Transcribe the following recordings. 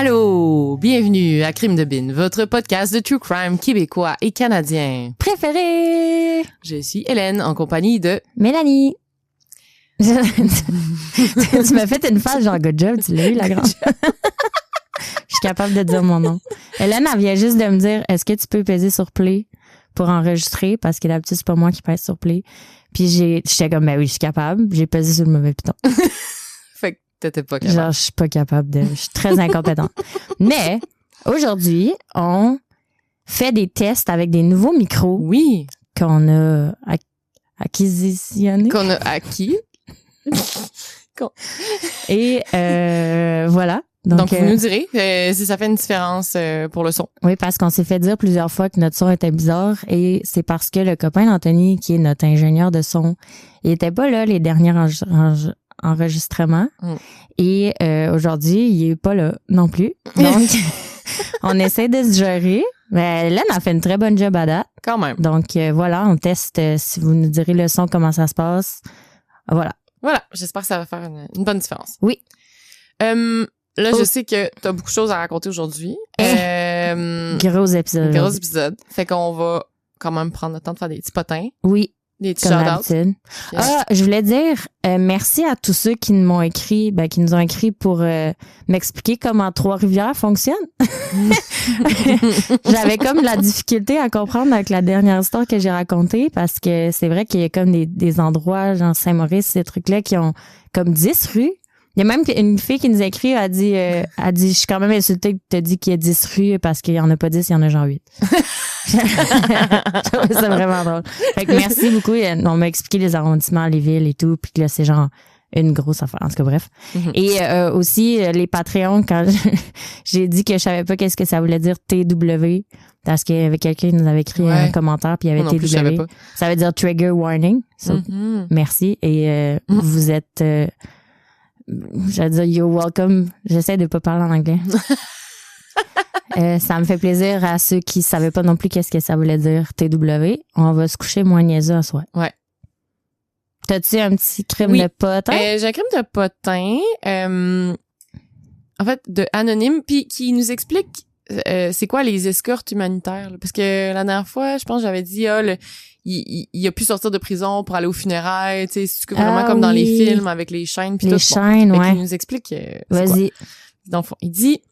Allô, bienvenue à Crime de Bin, votre podcast de true crime québécois et canadien préféré. Je suis Hélène en compagnie de Mélanie. Tu m'as fait une face genre good job, tu l'as eu la grande. Je suis capable de dire mon nom. Hélène, elle vient juste de me dire, est-ce que tu peux peser sur play pour enregistrer, parce que d'habitude c'est pas moi qui pèse sur play. Puis j'étais comme, ben oui, je suis capable. J'ai pesé sur le mauvais piton. Fait que t'étais pas capable. Genre, je suis pas capable je suis très incompétente. Mais, aujourd'hui, on fait des tests avec des nouveaux micros. Oui. Qu'on a acquisitionnés. Qu'on a acquis. Et, voilà. Donc vous nous direz si ça fait une différence pour le son. Oui, parce qu'on s'est fait dire plusieurs fois que notre son était bizarre et c'est parce que le copain d'Anthony, qui est notre ingénieur de son, il était pas là les derniers enregistrements. Et aujourd'hui, il est pas là non plus. Donc, on essaie de se gérer. Mais Hélène a fait une très bonne job à date. Quand même. Donc voilà, on teste si vous nous direz le son, comment ça se passe. Voilà. Voilà, j'espère que ça va faire une bonne différence. Oui. Là, je sais que t'as beaucoup de choses à raconter aujourd'hui. Gros épisode. Gros épisode. Fait qu'on va quand même prendre le temps de faire des petits potins. Oui. Des petits comme shout-outs. d'habitude. Ah, je voulais dire merci à tous ceux qui m'ont écrit, qui nous ont écrit pour m'expliquer comment Trois-Rivières fonctionne. J'avais comme la difficulté à comprendre avec la dernière histoire que j'ai racontée parce que c'est vrai qu'il y a comme des endroits, genre Saint-Maurice, ces trucs-là qui ont comme 10 rues. Il y a même une fille qui nous a écrit, elle dit, je suis quand même insultée que tu as dit qu'il y a 10 rues parce qu'il y en a pas 10, il y en a genre 8. Je trouvais ça vraiment drôle. Fait que merci beaucoup. On m'a expliqué les arrondissements, les villes et tout, puis que là, c'est genre une grosse affaire. En tout cas, bref. Et aussi, les Patreons, quand j'ai dit que je savais pas qu'est-ce que ça voulait dire TW, parce qu'il y avait quelqu'un qui nous avait écrit un commentaire, puis il y avait TW. Je savais pas. Ça veut dire Trigger Warning. So, merci. Et vous êtes... j'allais dire you're welcome. J'essaie de pas parler en anglais. Ça me fait plaisir à ceux qui savaient pas non plus qu'est-ce que ça voulait dire TW. On va se coucher moins niaiseux à soir. Ouais. T'as-tu un petit crime de potin? J'ai un crime de potin. En fait, de anonyme, puis qui nous explique c'est quoi les escortes humanitaires. Là. Parce que la dernière fois, je pense que j'avais dit il a pu sortir de prison pour aller aux funérailles, tu sais, c'est vraiment comme dans les films avec les chaînes puis tout. Les chaînes, ouais. Il nous explique Vas-y. Dans le fond, il dit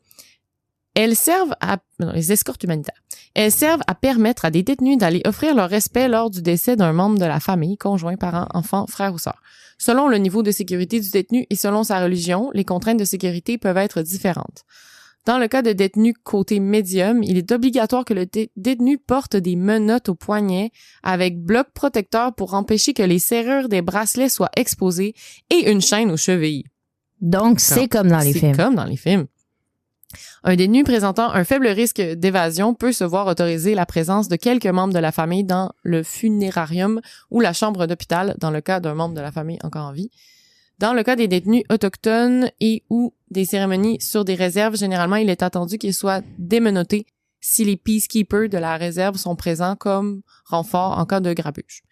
les escortes humanitaires. Elles servent à permettre à des détenus d'aller offrir leur respect lors du décès d'un membre de la famille, conjoint, parent, enfant, frère ou sœur. Selon le niveau de sécurité du détenu et selon sa religion, les contraintes de sécurité peuvent être différentes. Dans le cas de détenus côté médium, il est obligatoire que le détenu porte des menottes au poignet avec bloc protecteur pour empêcher que les serrures des bracelets soient exposées et une chaîne aux chevilles. Donc, c'est comme dans les films. C'est comme dans les films. Un détenu présentant un faible risque d'évasion peut se voir autoriser la présence de quelques membres de la famille dans le funérarium ou la chambre d'hôpital dans le cas d'un membre de la famille encore en vie. Dans le cas des détenus autochtones et ou des cérémonies sur des réserves, généralement, il est attendu qu'ils soient démenottés si les peacekeepers de la réserve sont présents comme renfort en cas de grabuge.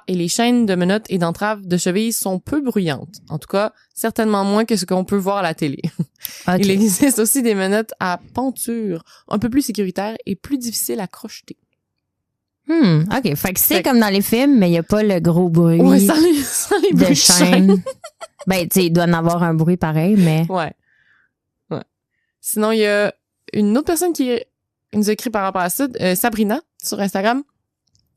Et les chaînes de menottes et d'entraves de cheville sont peu bruyantes. En tout cas, certainement moins que ce qu'on peut voir à la télé. Okay. Il existe aussi des menottes à ponture, un peu plus sécuritaires et plus difficiles à crocheter. OK. Fait que c'est comme dans les films, mais il n'y a pas le gros bruit sans les de bruits chaîne. Tu sais, il doit en avoir un bruit pareil, mais... Ouais. Sinon, il y a une autre personne qui nous a écrit par rapport à ça, Sabrina, sur Instagram.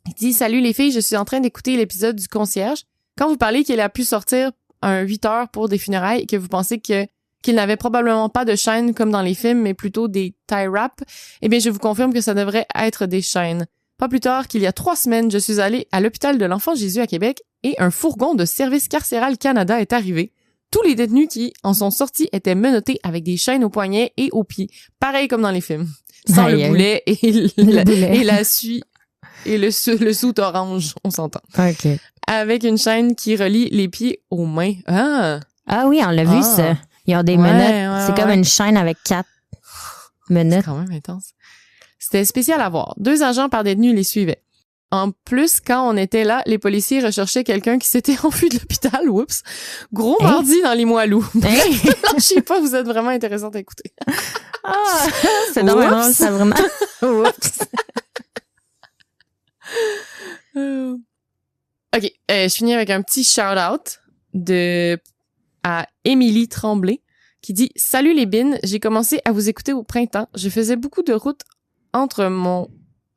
Il dit « Salut les filles, je suis en train d'écouter l'épisode du concierge. Quand vous parlez qu'il a pu sortir un 8 heures pour des funérailles et que vous pensez qu'il n'avait probablement pas de chaîne comme dans les films, mais plutôt des tie wraps, eh bien, je vous confirme que ça devrait être des chaînes. Pas plus tard qu'il y a 3 semaines, je suis allée à l'hôpital de l'Enfant Jésus à Québec et un fourgon de Service Carcéral Canada est arrivé. Tous les détenus qui en sont sortis étaient menottés avec des chaînes aux poignets et aux pieds, pareil comme dans les films, sans le boulet et la suie. Et le soute orange, on s'entend. OK. Avec une chaîne qui relie les pieds aux mains. Ah oui, on l'a vu, ça. Ils ont des menottes. C'est comme une chaîne avec 4 menottes. C'est quand même intense. C'était spécial à voir. 2 agents par détenu les suivaient. En plus, quand on était là, les policiers recherchaient quelqu'un qui s'était enfui de l'hôpital. Oups. Gros mardi dans les Moilous. Je sais pas, vous êtes vraiment intéressante à écouter. Ah, c'est dommage drôle, ça, vraiment. Oups. OK, je finis avec un petit shout-out à Émilie Tremblay qui dit « Salut les bines, j'ai commencé à vous écouter au printemps. Je faisais beaucoup de routes entre mon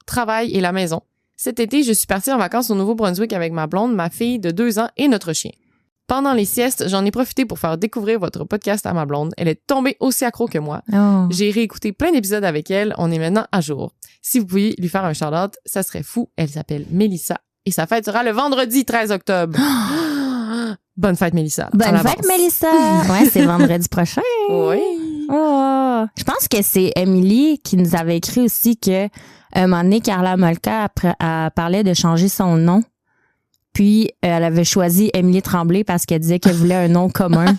travail et la maison. Cet été, je suis partie en vacances au Nouveau-Brunswick avec ma blonde, ma fille de 2 ans et notre chien. Pendant les siestes, j'en ai profité pour faire découvrir votre podcast à ma blonde. Elle est tombée aussi accro que moi. Oh. J'ai réécouté plein d'épisodes avec elle. On est maintenant à jour. Si vous pouviez lui faire un shout-out, ça serait fou. Elle s'appelle Mélissa et sa fête sera le vendredi 13 octobre. Bonne fête, Mélissa. Bonne fête, Mélissa. Ouais, c'est vendredi prochain. Oui. Oh. Je pense que c'est Émilie qui nous avait écrit aussi que un moment donné, Carla Molka elle parlait de changer son nom. Puis, elle avait choisi Émilie Tremblay parce qu'elle disait qu'elle voulait un nom commun.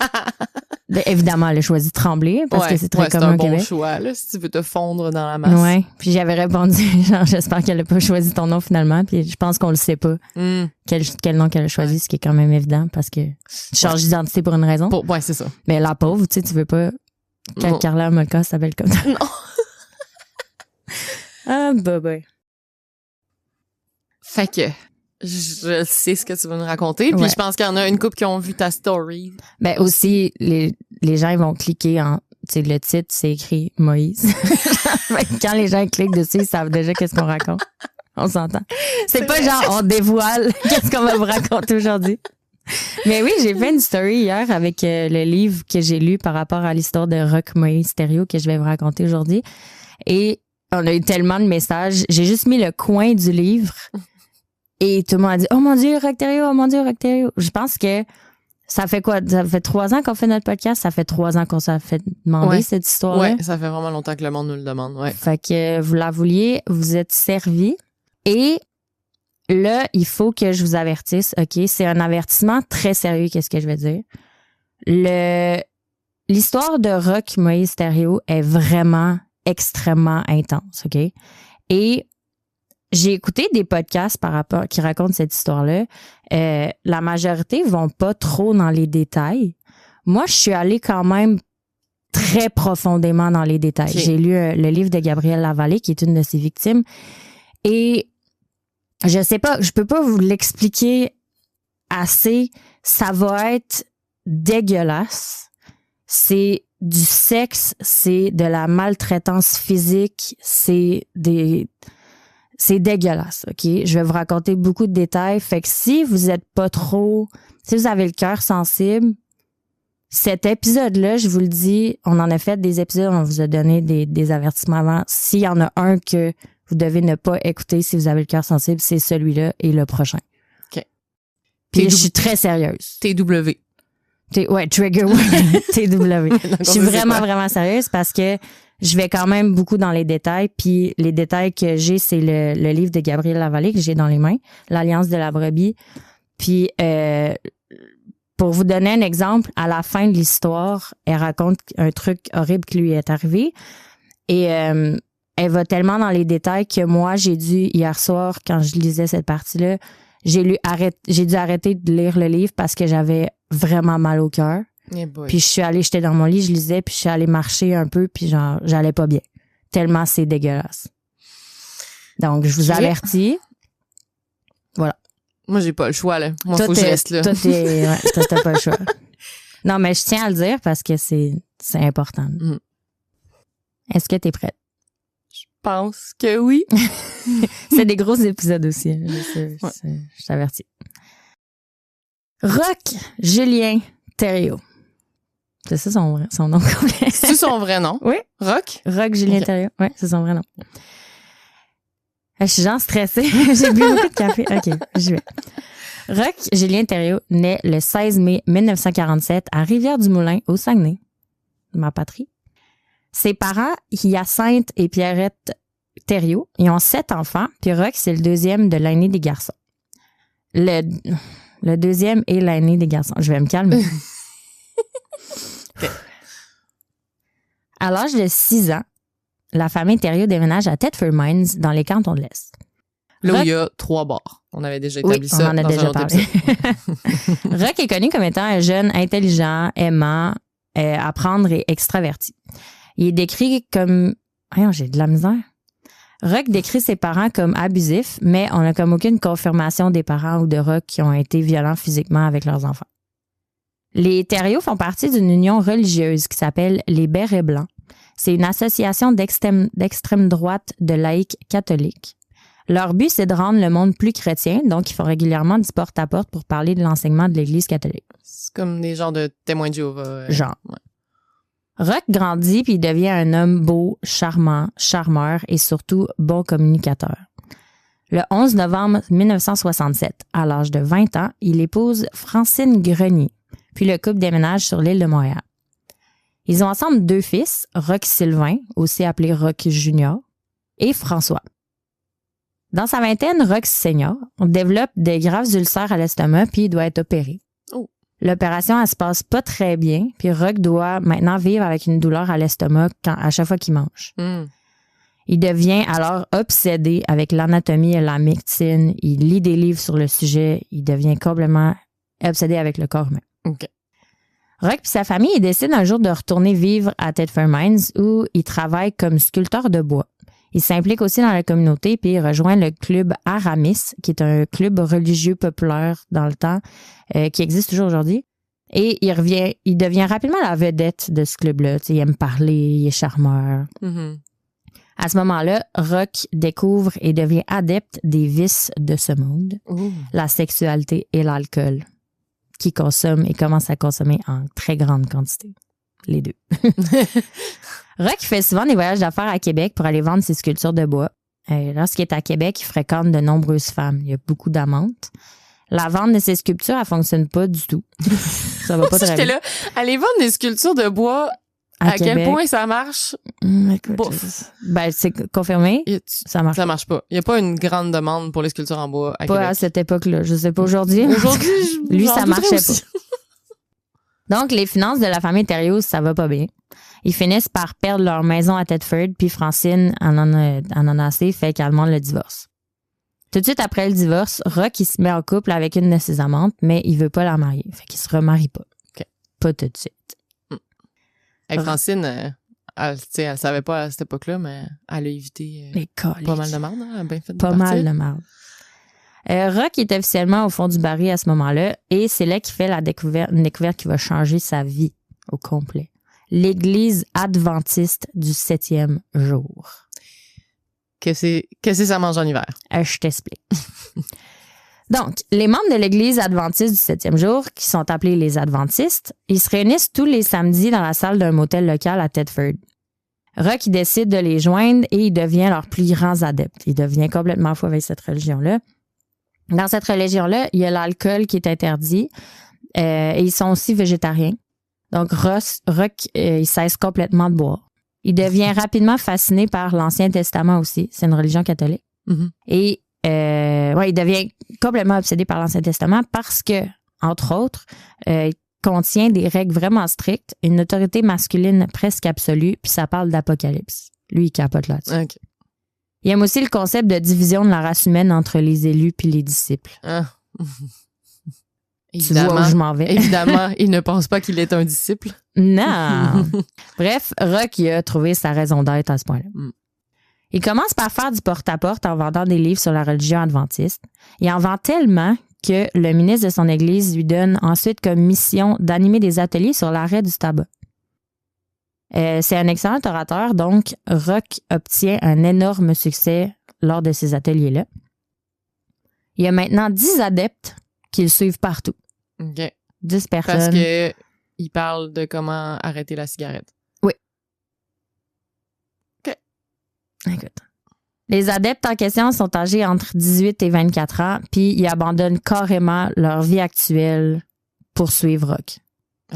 Évidemment, elle a choisi Tremblay parce que c'est très commun au Québec. C'est un bon choix, là, si tu veux te fondre dans la masse. Ouais. Puis, j'avais répondu, genre, j'espère qu'elle n'a pas choisi ton nom finalement. Puis, je pense qu'on le sait pas. Quel nom qu'elle a choisi, ce qui est quand même évident parce que tu changes d'identité pour une raison. Ouais, c'est ça. Mais la pauvre, tu sais, tu veux pas que Carla Molka s'appelle comme ça. Non. Ah, bah. Fait que, je sais ce que tu veux nous raconter. Puis je pense qu'il y en a une couple qui ont vu ta story. Ben aussi, les gens ils vont cliquer en... Tu sais, le titre, c'est écrit Moïse. Quand les gens cliquent dessus, ils savent déjà qu'est-ce qu'on raconte. On s'entend. C'est pas genre, on dévoile qu'est-ce qu'on va vous raconter aujourd'hui. Mais oui, j'ai fait une story hier avec le livre que j'ai lu par rapport à l'histoire de Rock Moïse Thériault que je vais vous raconter aujourd'hui. Et on a eu tellement de messages. J'ai juste mis le coin du livre et tout le monde a dit « Oh mon Dieu, Rock Thériault, oh mon Dieu, Rock Thériault ». Je pense que ça fait quoi? Ça fait 3 ans qu'on fait notre podcast. Ça fait 3 ans qu'on s'est fait demander cette histoire-là. Ouais, ça fait vraiment longtemps que le monde nous le demande. Ouais. Fait que vous la vouliez, vous êtes servis. Et là, il faut que je vous avertisse. OK, c'est un avertissement très sérieux, qu'est-ce que je vais dire. L'histoire de Rock Moïse Thériault est vraiment extrêmement intense, OK? Et j'ai écouté des podcasts par rapport qui racontent cette histoire-là. La majorité vont pas trop dans les détails. Moi, je suis allée quand même très profondément dans les détails. Okay. J'ai lu le livre de Gabrielle Lavallée, qui est une de ses victimes. Et je sais pas, je peux pas vous l'expliquer assez. Ça va être dégueulasse. C'est du sexe, c'est de la maltraitance physique, c'est dégueulasse, OK? Je vais vous raconter beaucoup de détails. Fait que si vous êtes pas trop... Si vous avez le cœur sensible, cet épisode-là, je vous le dis, on en a fait des épisodes, on vous a donné des avertissements avant. S'il y en a un que vous devez ne pas écouter si vous avez le cœur sensible, c'est celui-là et le prochain. OK. Puis je suis très sérieuse. TW. Ouais, trigger warning, TW. Je suis vraiment sérieuse parce que je vais quand même beaucoup dans les détails. Puis les détails que j'ai, c'est le livre de Gabrielle Lavallée que j'ai dans les mains, L'Alliance de la brebis. Puis pour vous donner un exemple, à la fin de l'histoire, elle raconte un truc horrible qui lui est arrivé. Et elle va tellement dans les détails que moi, j'ai dû, hier soir, quand je lisais cette partie-là, j'ai dû arrêter de lire le livre parce que j'avais vraiment mal au cœur. Puis j'étais dans mon lit, je lisais, puis je suis allée marcher un peu, puis genre, j'allais pas bien. Tellement c'est dégueulasse. Donc, je vous avertis. Voilà. Moi, j'ai pas le choix, là. Moi, faut que je reste là. Toi, t'as pas le choix. Non, mais je tiens à le dire parce que c'est important. Est-ce que t'es prête? Je pense que oui. C'est des gros épisodes aussi. Je t'avertis. Rock Julien Thériault. C'est ça son nom complet. C'est son vrai nom? Oui. Rock Julien Thériault. Oui, c'est son vrai nom. Je suis genre stressée. J'ai bu beaucoup de café. OK, j'y vais. Rock Julien Thériault naît le 16 mai 1947 à Rivière-du-Moulin, au Saguenay, ma patrie. Ses parents, Hyacinthe et Pierrette Thériault, ils ont 7 enfants, puis Rock, c'est le deuxième de l'aîné des garçons. Le deuxième est l'aîné des garçons. Je vais me calmer. À l'âge de 6 ans, la famille Thériault déménage à Thetford Mines, dans les cantons de l'Est. Là où il y a 3 bars. On avait déjà établi ça. On en a déjà parlé. Rock est connu comme étant un jeune intelligent, aimant, apprendre et extraverti. Il est décrit comme... j'ai de la misère. Rock décrit ses parents comme abusifs, mais on n'a comme aucune confirmation des parents ou de Rock qui ont été violents physiquement avec leurs enfants. Les Thériault font partie d'une union religieuse qui s'appelle les Bérets Blancs. C'est une association d'extrême droite de laïcs catholiques. Leur but, c'est de rendre le monde plus chrétien, donc ils font régulièrement du porte-à-porte pour parler de l'enseignement de l'Église catholique. C'est comme des genres de témoins de Jéhovah. Genre. Ouais. Rock grandit puis il devient un homme beau, charmant, charmeur et surtout bon communicateur. Le 11 novembre 1967, à l'âge de 20 ans, il épouse Francine Grenier, puis le couple déménage sur l'île de Montréal. Ils ont ensemble 2 fils, Rock Sylvain, aussi appelé Rock Junior, et François. Dans sa vingtaine, Rock Senior développe des graves ulcères à l'estomac puis il doit être opéré. Oh. L'opération, elle se passe pas très bien, puis Rock doit maintenant vivre avec une douleur à l'estomac à chaque fois qu'il mange. Il devient alors obsédé avec l'anatomie et la médecine. Il lit des livres sur le sujet. Il devient complètement obsédé avec le corps humain. Okay. Rock et sa famille, ils décident un jour de retourner vivre à Thetford Mines où il travaille comme sculpteur de bois. Il s'implique aussi dans la communauté puis il rejoint le club Aramis, qui est un club religieux populaire dans le temps, qui existe toujours aujourd'hui. Et il devient rapidement la vedette de ce club-là. Il aime parler, il est charmeur. À ce moment-là, Rock découvre et devient adepte des vices de ce monde, la sexualité et l'alcool, qui consomme et commence à consommer en très grande quantité. Les deux. Rock fait souvent des voyages d'affaires à Québec pour aller vendre ses sculptures de bois. Lorsqu'il est à Québec, il fréquente de nombreuses femmes. Il y a beaucoup d'amantes. La vente de ses sculptures, elle fonctionne pas du tout. Ça va pas très bien. Là, aller vendre des sculptures de bois, à quel point ça marche? C'est confirmé. Ça marche. Ça marche pas. Il y a pas une grande demande pour les sculptures en bois à Québec. Pas à cette époque-là. Je sais pas aujourd'hui. Aujourd'hui, lui, ça marchait pas. Donc, les finances de la famille Thériault, ça va pas bien. Ils finissent par perdre leur maison à Thetford, puis Francine en a assez, fait qu'elle demande le divorce. Tout de suite après le divorce, Rock, il se met en couple avec une de ses amantes, mais il veut pas la marier. Fait qu'il se remarie pas. Okay. Pas tout de suite. Hey, Francine, elle savait pas à cette époque-là, mais elle a évité pas mal de merde. Hein? Elle a bien fait de pas partir. Mal de merde. Rock est officiellement au fond du baril à ce moment-là et c'est là qu'il fait une découverte qui va changer sa vie au complet. L'Église adventiste du 7e jour. Qu'est-ce que ça mange en hiver? Je t'explique. Donc, les membres de l'Église adventiste du 7e jour, qui sont appelés les adventistes, ils se réunissent tous les samedis dans la salle d'un motel local à Thetford. Rock, il décide de les joindre et il devient leur plus grand adepte. Il devient complètement fou avec cette religion-là. Dans cette religion-là, il y a l'alcool qui est interdit et ils sont aussi végétariens. Donc, Rock, il cesse complètement de boire. Il devient rapidement fasciné par l'Ancien Testament aussi. C'est une religion catholique. Et il devient complètement obsédé par l'Ancien Testament parce que, entre autres, il contient des règles vraiment strictes, une autorité masculine presque absolue, puis ça parle d'apocalypse. Lui, il capote là-dessus. Okay. Il aime aussi le concept de division de la race humaine entre les élus puis les disciples. Tu vois où je m'en vais. Évidemment, il ne pense pas qu'il est un disciple. Non. Bref, Rock, il a trouvé sa raison d'être à ce point-là. Il commence par faire du porte-à-porte en vendant des livres sur la religion adventiste. Il en vend tellement que le ministre de son église lui donne ensuite comme mission d'animer des ateliers sur l'arrêt du tabac. C'est un excellent orateur, donc Rock obtient un énorme succès lors de ces ateliers-là. Il y a maintenant 10 adeptes qui le suivent partout. OK. 10 personnes. Parce que il parle de comment arrêter la cigarette. Oui. OK. Écoute. Les adeptes en question sont âgés entre 18 et 24 ans, puis ils abandonnent carrément leur vie actuelle pour suivre Rock.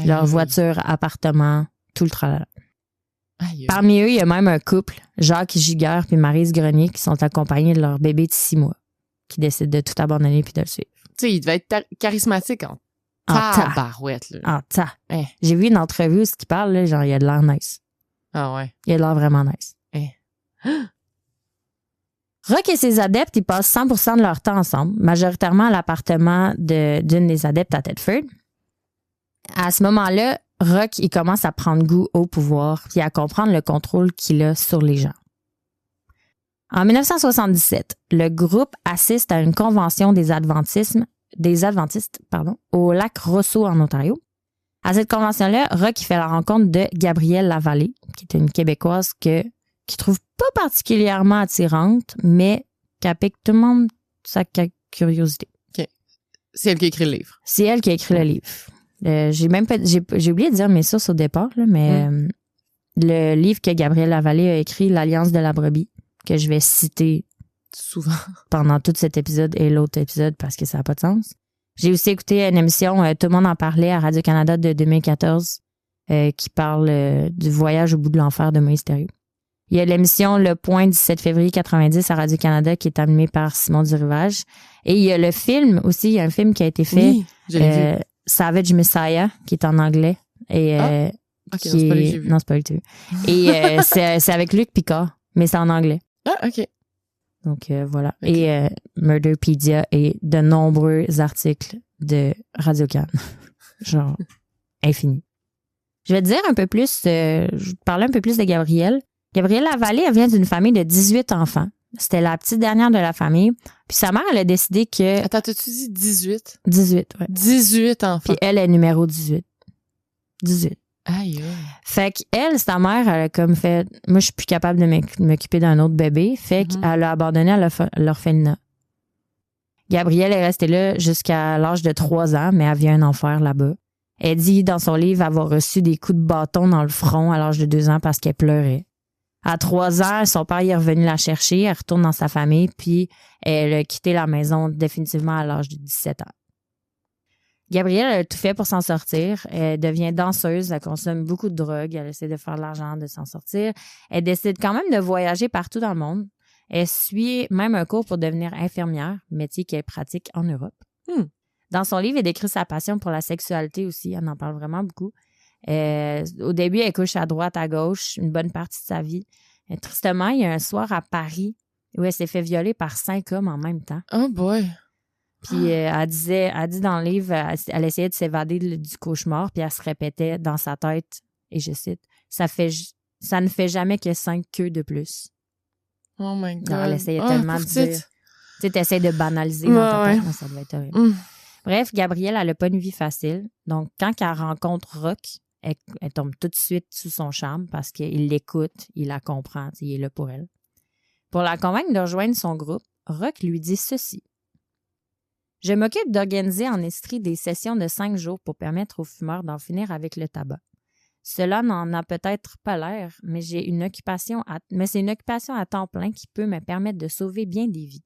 Leur voiture, appartement, tout le tralala. Parmi eux, il y a même un couple, Jacques Giguère puis Maryse Grenier, qui sont accompagnés de leur bébé de 6 mois, qui décident de tout abandonner puis de le suivre. Tu sais, il devait être charismatique en tabarouette. En tas. J'ai vu une entrevue où il parle, là, genre, il a de l'air nice. Ah ouais. Il a de l'air vraiment nice. Rock et ses adeptes, ils passent 100% de leur temps ensemble, majoritairement à l'appartement d'une des adeptes à Thetford. À ce moment-là, Rock, il commence à prendre goût au pouvoir puis à comprendre le contrôle qu'il a sur les gens. En 1977, le groupe assiste à une convention des Adventistes, au lac Roseau en Ontario. À cette convention-là, Rock il fait la rencontre de Gabrielle Lavallée, qui est une Québécoise qu'il trouve pas particulièrement attirante, mais qui pique tout le monde sa curiosité. OK. C'est elle qui a écrit le livre. C'est elle qui a écrit le livre. J'ai oublié de dire mes sources au départ, là, mais le livre que Gabrielle Lavallée a écrit, L'Alliance de la brebis, que je vais citer souvent pendant tout cet épisode et l'autre épisode parce que ça n'a pas de sens. J'ai aussi écouté une émission, tout le monde en parlait à Radio-Canada de 2014 qui parle du voyage au bout de l'enfer de Moïse Thériault. Il y a l'émission Le Point du 7 février 90 à Radio-Canada qui est animée par Simon Durivage. Et il y a le film aussi, il y a un film qui a été fait, oui, je l'ai vu. Savage Messiah, qui est en anglais. Et, OK, non, c'est pas lui que j'ai vu. Non, c'est pas lui que tu as vu. Et c'est avec Luc Picard, mais c'est en anglais. Ah, OK. Donc, voilà. Okay. Et Murderpedia et de nombreux articles de Radio-Can. Genre, infini. Je vais te dire un peu plus, je vais te parler un peu plus de Gabrielle. Gabrielle Lavallée, elle vient d'une famille de 18 enfants. C'était la petite dernière de la famille. Puis sa mère, elle a décidé que... Attends, t'as-tu dit 18? 18, ouais. 18 enfants. Puis elle est numéro 18. 18. Aïe. Fait qu'elle, sa mère, elle a comme fait, moi, je suis plus capable de m'occuper d'un autre bébé. Fait qu'elle a abandonné à l'orphelinat. Gabrielle est restée là jusqu'à l'âge de 3 ans, mais elle vit un enfer là-bas. Elle dit dans son livre avoir reçu des coups de bâton dans le front à l'âge de 2 ans parce qu'elle pleurait. À 3 ans, son père est revenu la chercher, elle retourne dans sa famille, puis elle a quitté la maison définitivement à l'âge de 17 ans. Gabrielle a tout fait pour s'en sortir. Elle devient danseuse, elle consomme beaucoup de drogue, elle essaie de faire de l'argent, de s'en sortir. Elle décide quand même de voyager partout dans le monde. Elle suit même un cours pour devenir infirmière, métier qu'elle pratique en Europe. Dans son livre, elle décrit sa passion pour la sexualité aussi, elle en parle vraiment beaucoup. Au début, elle couche à droite, à gauche, une bonne partie de sa vie. Tristement, il y a un soir à Paris où elle s'est fait violer par 5 hommes en même temps. Oh boy! Puis elle dit dans le livre, elle essayait de s'évader du cauchemar, puis elle se répétait dans sa tête, et je cite, ça ne fait jamais que 5 queues de plus. Oh my God! Alors, elle essayait tellement de dire... Tu sais, t'essayes de banaliser dans ta tête, mais ça devait être horrible. Bref, Gabrielle, elle n'a pas une vie facile. Donc, quand elle rencontre Rock, elle tombe tout de suite sous son charme parce qu'il l'écoute, il la comprend, il est là pour elle. Pour la convaincre de rejoindre son groupe, Rock lui dit ceci. Je m'occupe d'organiser en Estrie des sessions de 5 jours pour permettre aux fumeurs d'en finir avec le tabac. Cela n'en a peut-être pas l'air, mais c'est une occupation à temps plein qui peut me permettre de sauver bien des vies.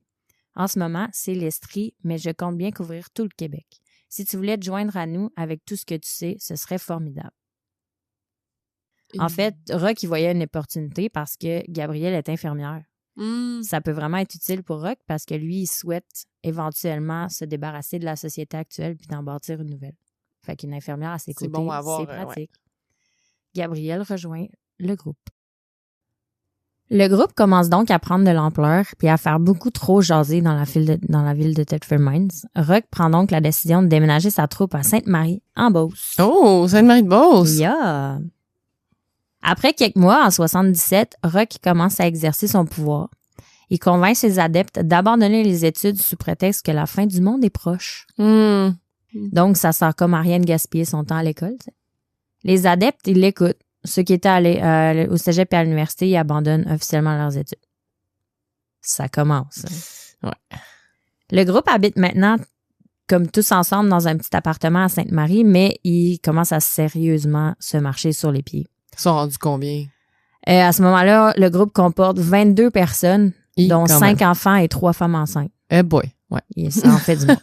En ce moment, c'est l'Estrie, mais je compte bien couvrir tout le Québec. Si tu voulais te joindre à nous avec tout ce que tu sais, ce serait formidable. En fait, Rock, il voyait une opportunité parce que Gabrielle est infirmière. Ça peut vraiment être utile pour Rock parce que lui, il souhaite éventuellement se débarrasser de la société actuelle puis d'en bâtir une nouvelle. Fait qu'une infirmière à ses côtés, bon à avoir, c'est pratique. Gabrielle rejoint le groupe. Le groupe commence donc à prendre de l'ampleur puis à faire beaucoup trop jaser dans la ville de Thetford Mines. Rock prend donc la décision de déménager sa troupe à Sainte-Marie, en Beauce. Oh, Sainte-Marie-de-Beauce! Yeah! Après quelques mois, en 77, Rock commence à exercer son pouvoir. Il convainc ses adeptes d'abandonner les études sous prétexte que la fin du monde est proche. Donc, ça sert comme à rien de gaspiller son temps à l'école. T'sais. Les adeptes, ils l'écoutent. Ceux qui étaient allés au cégep et à l'université, ils abandonnent officiellement leurs études. Ça commence. Ouais. Le groupe habite maintenant comme tous ensemble dans un petit appartement à Sainte-Marie, mais ils commencent à sérieusement se marcher sur les pieds. Ils sont rendus combien? À ce moment-là, le groupe comporte 22 personnes, dont 5 enfants et 3 femmes enceintes. Eh boy, ouais. Et ça en fait du monde.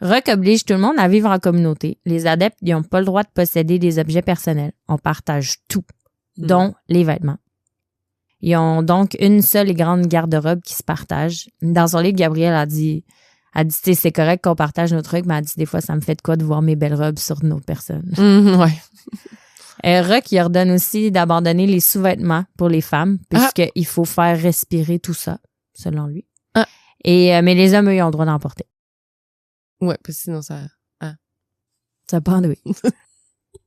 Rock oblige tout le monde à vivre en communauté. Les adeptes n'ont pas le droit de posséder des objets personnels. On partage tout, dont les vêtements. Ils ont donc une seule et grande garde-robe qui se partage. Dans son livre, Gabrielle a dit c'est correct qu'on partage nos trucs, mais elle dit des fois, ça me fait de quoi de voir mes belles robes sur une autre personne. Ouais. Rock, il ordonne aussi d'abandonner les sous-vêtements pour les femmes, puisqu'il faut faire respirer tout ça, selon lui. Mais les hommes, eux, ils ont le droit d'en porter. Ouais, parce que sinon ça... Ça pend, oui.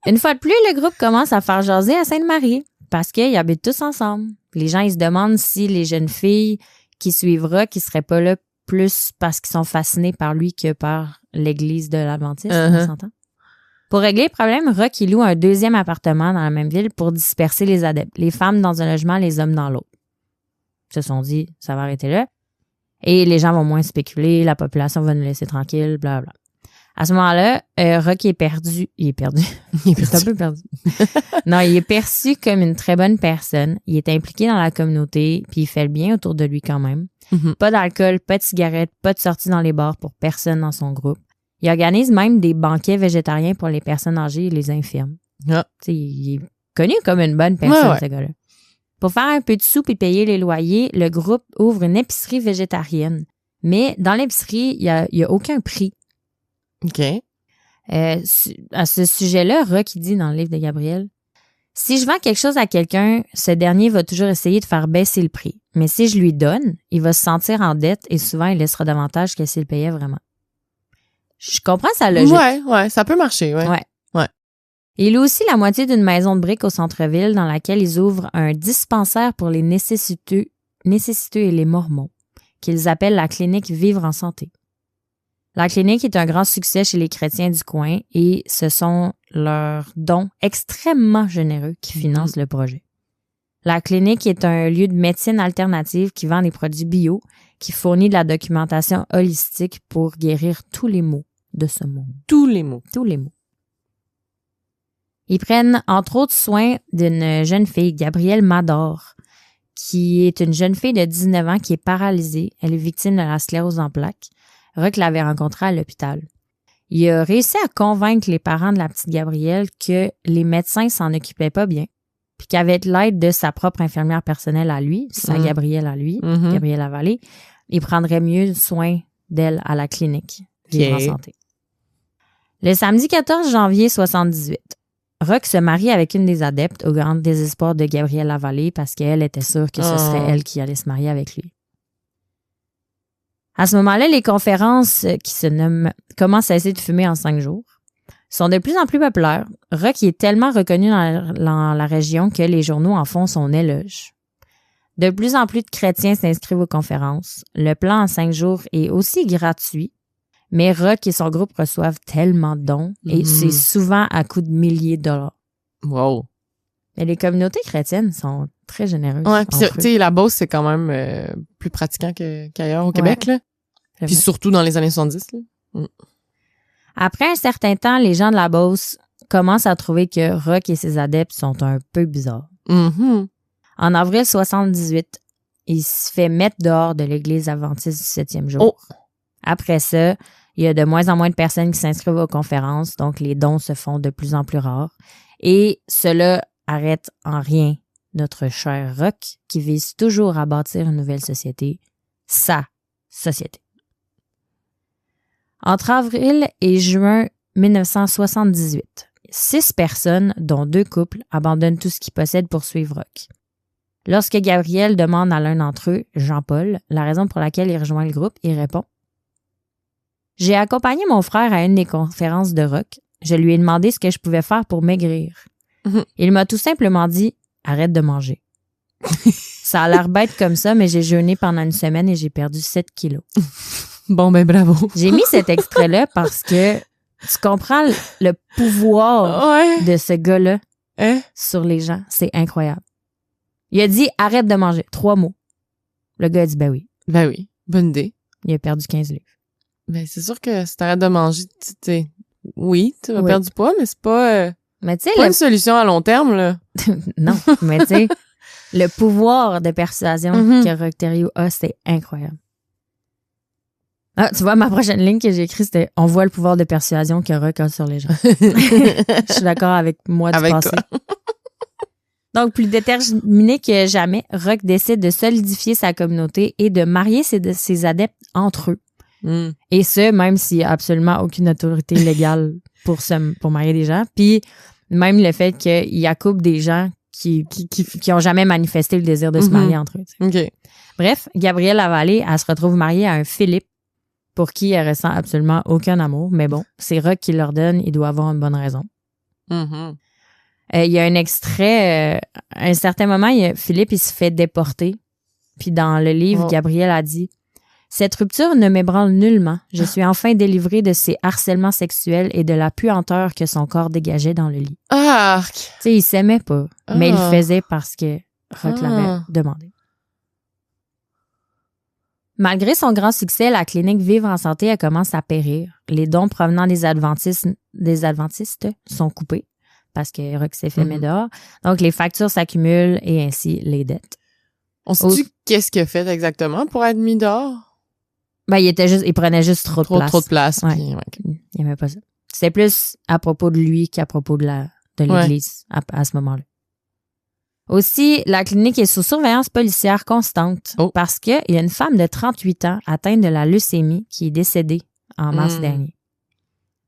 Une fois de plus, le groupe commence à faire jaser à Sainte-Marie parce qu'ils habitent tous ensemble. Les gens, ils se demandent si les jeunes filles qui suivent Roch, ils seraient pas là plus parce qu'ils sont fascinés par lui que par l'église de l'Adventiste, on s'entend. Pour régler le problème, Roch, il loue un deuxième appartement dans la même ville pour disperser les adeptes. Les femmes dans un logement, les hommes dans l'autre. Ils se sont dit, ça va arrêter là. Et les gens vont moins spéculer, la population va nous laisser tranquille, blablabla. À ce moment-là, Roch est perdu. Il est perdu. Il est un peu perdu. Non, il est perçu comme une très bonne personne. Il est impliqué dans la communauté, puis il fait le bien autour de lui quand même. Pas d'alcool, pas de cigarettes, pas de sorties dans les bars pour personne dans son groupe. Il organise même des banquets végétariens pour les personnes âgées et les infirmes. Il est connu comme une bonne personne, ce gars-là. Pour faire un peu de sous et payer les loyers, le groupe ouvre une épicerie végétarienne. Mais dans l'épicerie, il y a aucun prix. OK. À ce sujet-là, Roch dit dans le livre de Gabriel, « Si je vends quelque chose à quelqu'un, ce dernier va toujours essayer de faire baisser le prix. Mais si je lui donne, il va se sentir en dette et souvent il laissera davantage que s'il payait vraiment. » Je comprends sa logique. Ouais, ça peut marcher, ouais. Il loue aussi la moitié d'une maison de briques au centre-ville dans laquelle ils ouvrent un dispensaire pour les nécessiteux et les mormons, qu'ils appellent la clinique Vivre en santé. La clinique est un grand succès chez les chrétiens du coin et ce sont leurs dons extrêmement généreux qui financent le projet. La clinique est un lieu de médecine alternative qui vend des produits bio, qui fournit de la documentation holistique pour guérir tous les maux de ce monde. Tous les maux. Ils prennent entre autres soin d'une jeune fille, Gabrielle Mador, qui est une jeune fille de 19 ans qui est paralysée. Elle est victime de la sclérose en plaques. Roch l'avait rencontrée à l'hôpital. Il a réussi à convaincre les parents de la petite Gabrielle que les médecins s'en occupaient pas bien, puis qu'avec l'aide de sa propre infirmière personnelle à lui, sa Gabrielle à lui, Gabrielle Lavallée, il prendrait mieux soin d'elle à la clinique Vivre en santé. Le samedi 14 janvier 78, Roch se marie avec une des adeptes au grand désespoir de Gabrielle Lavallée parce qu'elle était sûre que ce serait elle qui allait se marier avec lui. À ce moment-là, les conférences qui se nomment « Comment cesser de fumer en 5 jours » sont de plus en plus populaires. Roch est tellement reconnu dans la région que les journaux en font son éloge. De plus en plus de chrétiens s'inscrivent aux conférences. Le plan en 5 jours est aussi gratuit, mais Roch et son groupe reçoivent tellement de dons et c'est souvent à coût de milliers de dollars. Wow. Mais les communautés chrétiennes sont très généreuses. Ouais, puis tu sais, la Beauce, c'est quand même plus pratiquant qu'ailleurs au Québec, là. Puis surtout dans les années 70, là. Après un certain temps, les gens de la Beauce commencent à trouver que Roch et ses adeptes sont un peu bizarres. En avril 78, il se fait mettre dehors de l'église adventiste du 7e jour. Après ça, il y a de moins en moins de personnes qui s'inscrivent aux conférences, donc les dons se font de plus en plus rares. Et cela arrête en rien notre cher Roch, qui vise toujours à bâtir une nouvelle société, sa société. Entre avril et juin 1978, 6 personnes, dont 2 couples, abandonnent tout ce qu'ils possèdent pour suivre Roch. Lorsque Gabriel demande à l'un d'entre eux, Jean-Paul, la raison pour laquelle il rejoint le groupe, il répond « J'ai accompagné mon frère à une des conférences de Roch. Je lui ai demandé ce que je pouvais faire pour maigrir. Il m'a tout simplement dit « Arrête de manger. » Ça a l'air bête comme ça, mais j'ai jeûné pendant une semaine et j'ai perdu 7 kilos. Bon, ben bravo. J'ai mis cet extrait-là parce que tu comprends le pouvoir de ce gars-là sur les gens. C'est incroyable. Il a dit « Arrête de manger ». 3 mots. Le gars a dit « Ben oui ». Ben oui, bonne idée. Il a perdu 15 livres. Ben c'est sûr que si t'arrêtes de manger, tu vas perdre du poids, mais c'est pas, mais pas une solution à long terme, là. Non, mais tu sais, le pouvoir de persuasion que Roch Thériault a, c'est incroyable. Ah, tu vois, ma prochaine ligne que j'ai écrite, c'était « On voit le pouvoir de persuasion que Roch a sur les gens ». Je suis d'accord avec moi du passé. Toi. Donc, plus déterminé que jamais, Roch décide de solidifier sa communauté et de marier ses adeptes entre eux. Et ce, même s'il n'y a absolument aucune autorité légale pour marier des gens. Puis, même le fait qu'il accouple des gens qui ont jamais manifesté le désir de se marier entre eux. Okay. Bref, Gabrielle Lavallée, elle se retrouve mariée à un Philippe pour qui elle ressent absolument aucun amour. Mais bon, c'est Roch qui l'ordonne, il doit avoir une bonne raison. Mm-hmm. Il y a un extrait, à un certain moment, Philippe, il se fait déporter. Puis dans le livre, Gabrielle a dit « Cette rupture ne m'ébranle nullement. Je suis enfin délivrée de ces harcèlements sexuels et de la puanteur que son corps dégageait dans le lit. » Arc! Tu sais, il s'aimait pas, mais il le faisait parce que Roch l'avait demandé. Malgré son grand succès, la clinique Vivre en santé elle commence à périr. Les dons provenant des adventistes sont coupés parce que Roch s'est fait mettre dehors. Donc, les factures s'accumulent et ainsi les dettes. On sait-tu qu'est-ce qu'il a fait exactement pour être mis dehors? Ben, il prenait juste trop de place. Trop de place. Ouais. Puis, Il aimait pas ça. C'était plus à propos de lui qu'à propos de l'église à ce moment-là. Aussi, la clinique est sous surveillance policière constante parce qu'il y a une femme de 38 ans atteinte de la leucémie qui est décédée en mars dernier.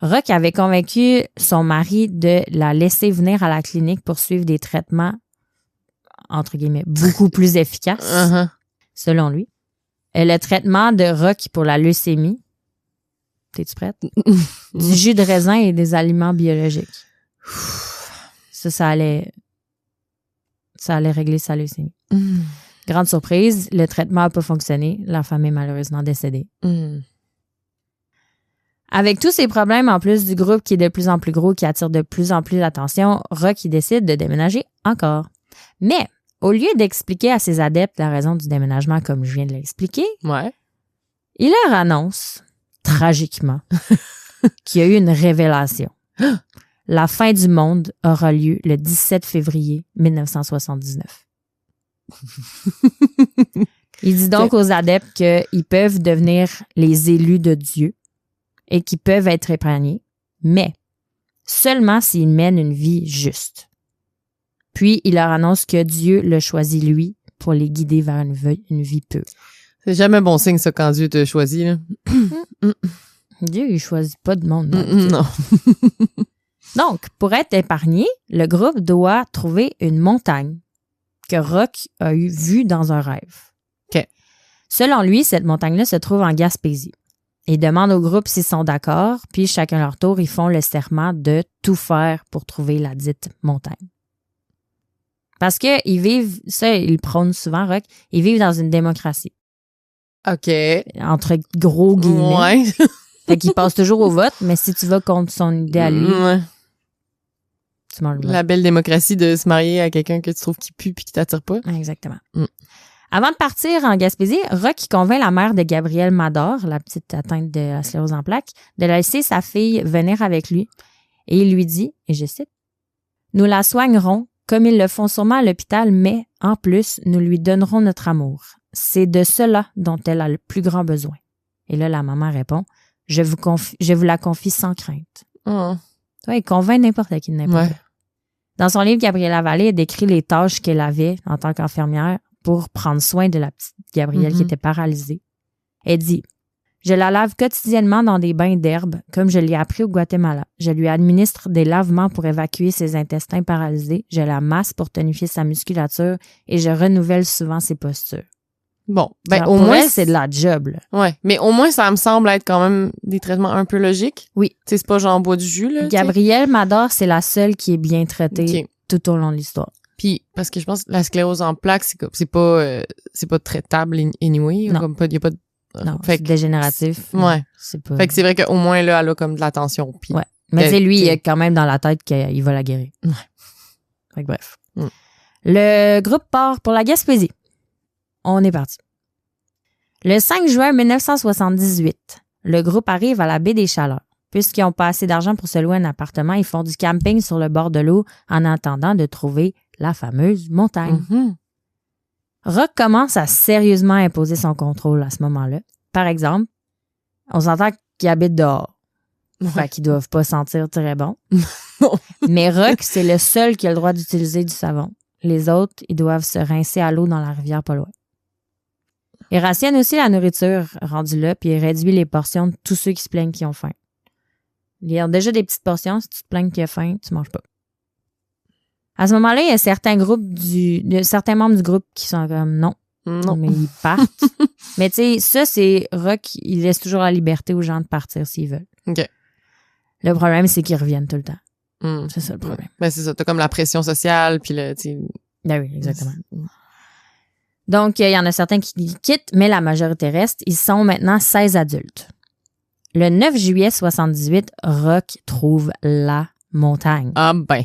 Roch avait convaincu son mari de la laisser venir à la clinique pour suivre des traitements, entre guillemets, beaucoup plus efficaces, selon lui. Le traitement de Roch pour la leucémie, t'es-tu prête? Du jus de raisin et des aliments biologiques. Ça allait régler sa leucémie. Grande surprise, le traitement n'a pas fonctionné. La femme est malheureusement décédée. Avec tous ces problèmes, en plus du groupe qui est de plus en plus gros, qui attire de plus en plus l'attention, Roch il décide de déménager encore. Mais, au lieu d'expliquer à ses adeptes la raison du déménagement comme je viens de l'expliquer, il leur annonce, tragiquement, qu'il y a eu une révélation. La fin du monde aura lieu le 17 février 1979. Il dit donc aux adeptes qu'ils peuvent devenir les élus de Dieu et qu'ils peuvent être épargnés, mais seulement s'ils mènent une vie juste. Puis, il leur annonce que Dieu l'a choisi, lui, pour les guider vers une vie pure. C'est jamais bon signe, ça, quand Dieu te choisit, là. Dieu, il choisit pas de monde. Non. Donc, pour être épargné, le groupe doit trouver une montagne que Roch a vue dans un rêve. Selon lui, cette montagne-là se trouve en Gaspésie. Il demande au groupe s'ils sont d'accord, puis chacun leur tour, ils font le serment de tout faire pour trouver la dite montagne. Parce que ils vivent, ça, ils prônent souvent, Roch, ils vivent dans une démocratie. OK. Entre gros guillemets. Ouais. Fait qu'il passe toujours au vote, mais si tu vas contre son idée à lui, tu manges le vote. La belle démocratie de se marier à quelqu'un que tu trouves qui pue puis qui t'attire pas. Exactement. Avant de partir en Gaspésie, Roch convainc la mère de Gabrielle Mador, la petite atteinte de la sclérose en plaques, de laisser sa fille venir avec lui. Et il lui dit, et je cite, « Nous la soignerons comme ils le font sûrement à l'hôpital, mais en plus, nous lui donnerons notre amour. C'est de cela dont elle a le plus grand besoin. » Et là, la maman répond, « Je vous la confie sans crainte. » Ouais, il convainc n'importe qui de n'importe quoi. Dans son livre, Gabrielle Lavallée décrit les tâches qu'elle avait en tant qu'infirmière pour prendre soin de la petite Gabrielle qui était paralysée. Elle dit, « Je la lave quotidiennement dans des bains d'herbe, comme je l'ai appris au Guatemala. Je lui administre des lavements pour évacuer ses intestins paralysés. Je la masse pour tonifier sa musculature et je renouvelle souvent ses postures. » Bon, ben alors, au moins elle, c'est de la job, là. Ouais, mais au moins ça me semble être quand même des traitements un peu logiques. Oui. Tu sais, c'est pas genre bois du jus là. Gabrielle Mador, c'est la seule qui est bien traitée tout au long de l'histoire. Puis parce que je pense que la sclérose en plaques c'est pas traitable anyway, non. Comme pas, y a pas de... Non, c'est dégénératif. Ouais. C'est pas... Fait que c'est vrai qu'au moins là elle a comme de la tension puis ouais. Mais c'est lui, il a quand même dans la tête qu'il va la guérir. Ouais. Fait que bref. Le groupe part pour la Gaspésie. On est parti. Le 5 juin 1978, le groupe arrive à la baie des Chaleurs. Puisqu'ils n'ont pas assez d'argent pour se louer un appartement, ils font du camping sur le bord de l'eau en attendant de trouver la fameuse montagne. Roch commence à sérieusement imposer son contrôle à ce moment-là. Par exemple, on s'entend qu'ils habitent dehors. Fait qu'ils doivent pas sentir très bon. Mais Roch, c'est le seul qui a le droit d'utiliser du savon. Les autres, ils doivent se rincer à l'eau dans la rivière pas loin. Il rationne aussi la nourriture rendue là, puis il réduit les portions de tous ceux qui se plaignent qui ont faim. Il y a déjà des petites portions, si tu te plaignes qu'il y a faim, tu manges pas. À ce moment-là, il y a certains membres du groupe qui sont comme non, mais ils partent. Mais tu sais, ça, c'est Roch, il laisse toujours la liberté aux gens de partir s'ils veulent. OK. Le problème, c'est qu'ils reviennent tout le temps. C'est ça le problème. Ben, c'est ça. T'as comme la pression sociale, puis le, Ben oui, exactement. Donc, il y en a certains qui quittent, mais la majorité reste. Ils sont maintenant 16 adultes. Le 9 juillet 78, Rock trouve la montagne. Ah ben.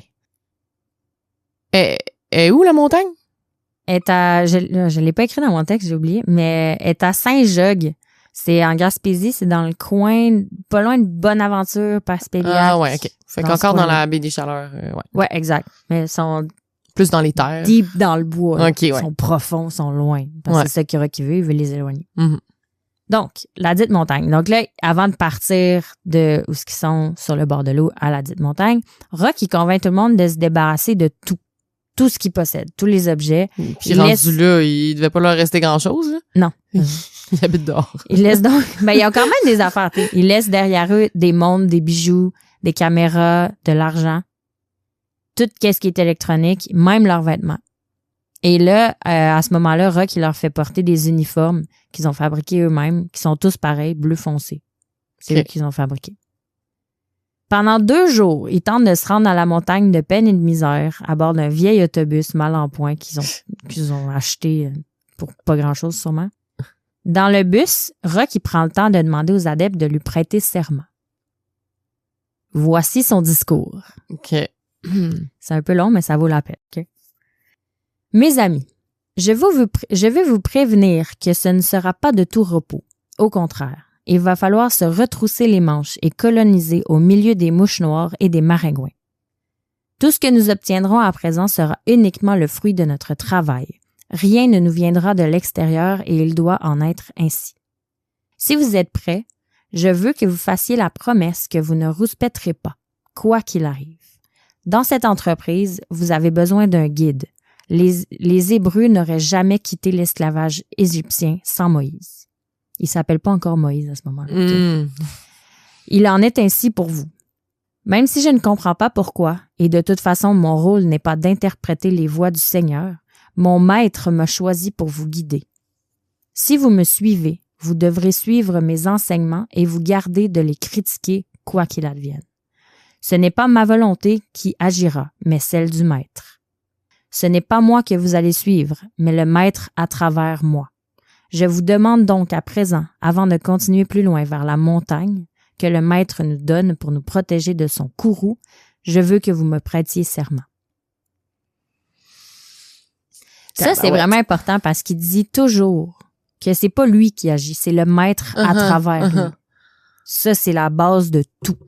Et où la montagne? Je l'ai pas écrit dans mon texte, j'ai oublié, mais elle est à Saint-Jogues. C'est en Gaspésie, c'est dans le coin, pas loin de Bonaventure, Passepéliac. Ah ouais, OK. Fait qu'encore dans la baie des Chaleurs, ouais. Ouais, exact. Mais ils sont plus dans les terres. Deep dans le bois. OK, ouais. Ils sont profonds, ils sont loin. Parce que c'est ça qui Rock veut, il veut les éloigner. Mm-hmm. Donc, la dite montagne. Donc là, avant de partir de où ils sont sur le bord de l'eau à la dite montagne, Rock, il convainc tout le monde de se débarrasser de tout. Tout ce qu'il possède, tous les objets. Puis rendu là, il devait pas leur rester grand-chose. Là. Non. Il habite dehors. Il laisse donc... Ben, il y a quand même des affaires. Il laisse derrière eux des montres, des bijoux, des caméras, de l'argent. Tout ce qui est électronique, même leurs vêtements. Et là, à ce moment-là, Rock, il leur fait porter des uniformes qu'ils ont fabriqués eux-mêmes, qui sont tous pareils, bleu foncé. C'est eux qu'ils ont fabriqués. Pendant 2 jours, ils tentent de se rendre à la montagne de peine et de misère à bord d'un vieil autobus mal en point qu'ils ont acheté pour pas grand-chose sûrement. Dans le bus, Rock il prend le temps de demander aux adeptes de lui prêter serment. Voici son discours. OK. C'est un peu long, mais ça vaut la peine. Okay? Mes amis, je veux vous prévenir que ce ne sera pas de tout repos. Au contraire. Il va falloir se retrousser les manches et coloniser au milieu des mouches noires et des maringouins. Tout ce que nous obtiendrons à présent sera uniquement le fruit de notre travail. Rien ne nous viendra de l'extérieur et il doit en être ainsi. Si vous êtes prêts, je veux que vous fassiez la promesse que vous ne rouspèterez pas, quoi qu'il arrive. Dans cette entreprise, vous avez besoin d'un guide. Les Hébreux n'auraient jamais quitté l'esclavage égyptien sans Moïse. Il s'appelle pas encore Moïse à ce moment-là. Okay? Il en est ainsi pour vous. Même si je ne comprends pas pourquoi, et de toute façon mon rôle n'est pas d'interpréter les voix du Seigneur, mon maître m'a choisi pour vous guider. Si vous me suivez, vous devrez suivre mes enseignements et vous garder de les critiquer quoi qu'il advienne. Ce n'est pas ma volonté qui agira, mais celle du maître. Ce n'est pas moi que vous allez suivre, mais le maître à travers moi. Je vous demande donc à présent, avant de continuer plus loin vers la montagne, que le maître nous donne pour nous protéger de son courroux, je veux que vous me prêtiez serment. Ça, c'est vraiment important parce qu'il dit toujours que c'est pas lui qui agit, c'est le maître à travers lui. Ça, c'est la base de tout.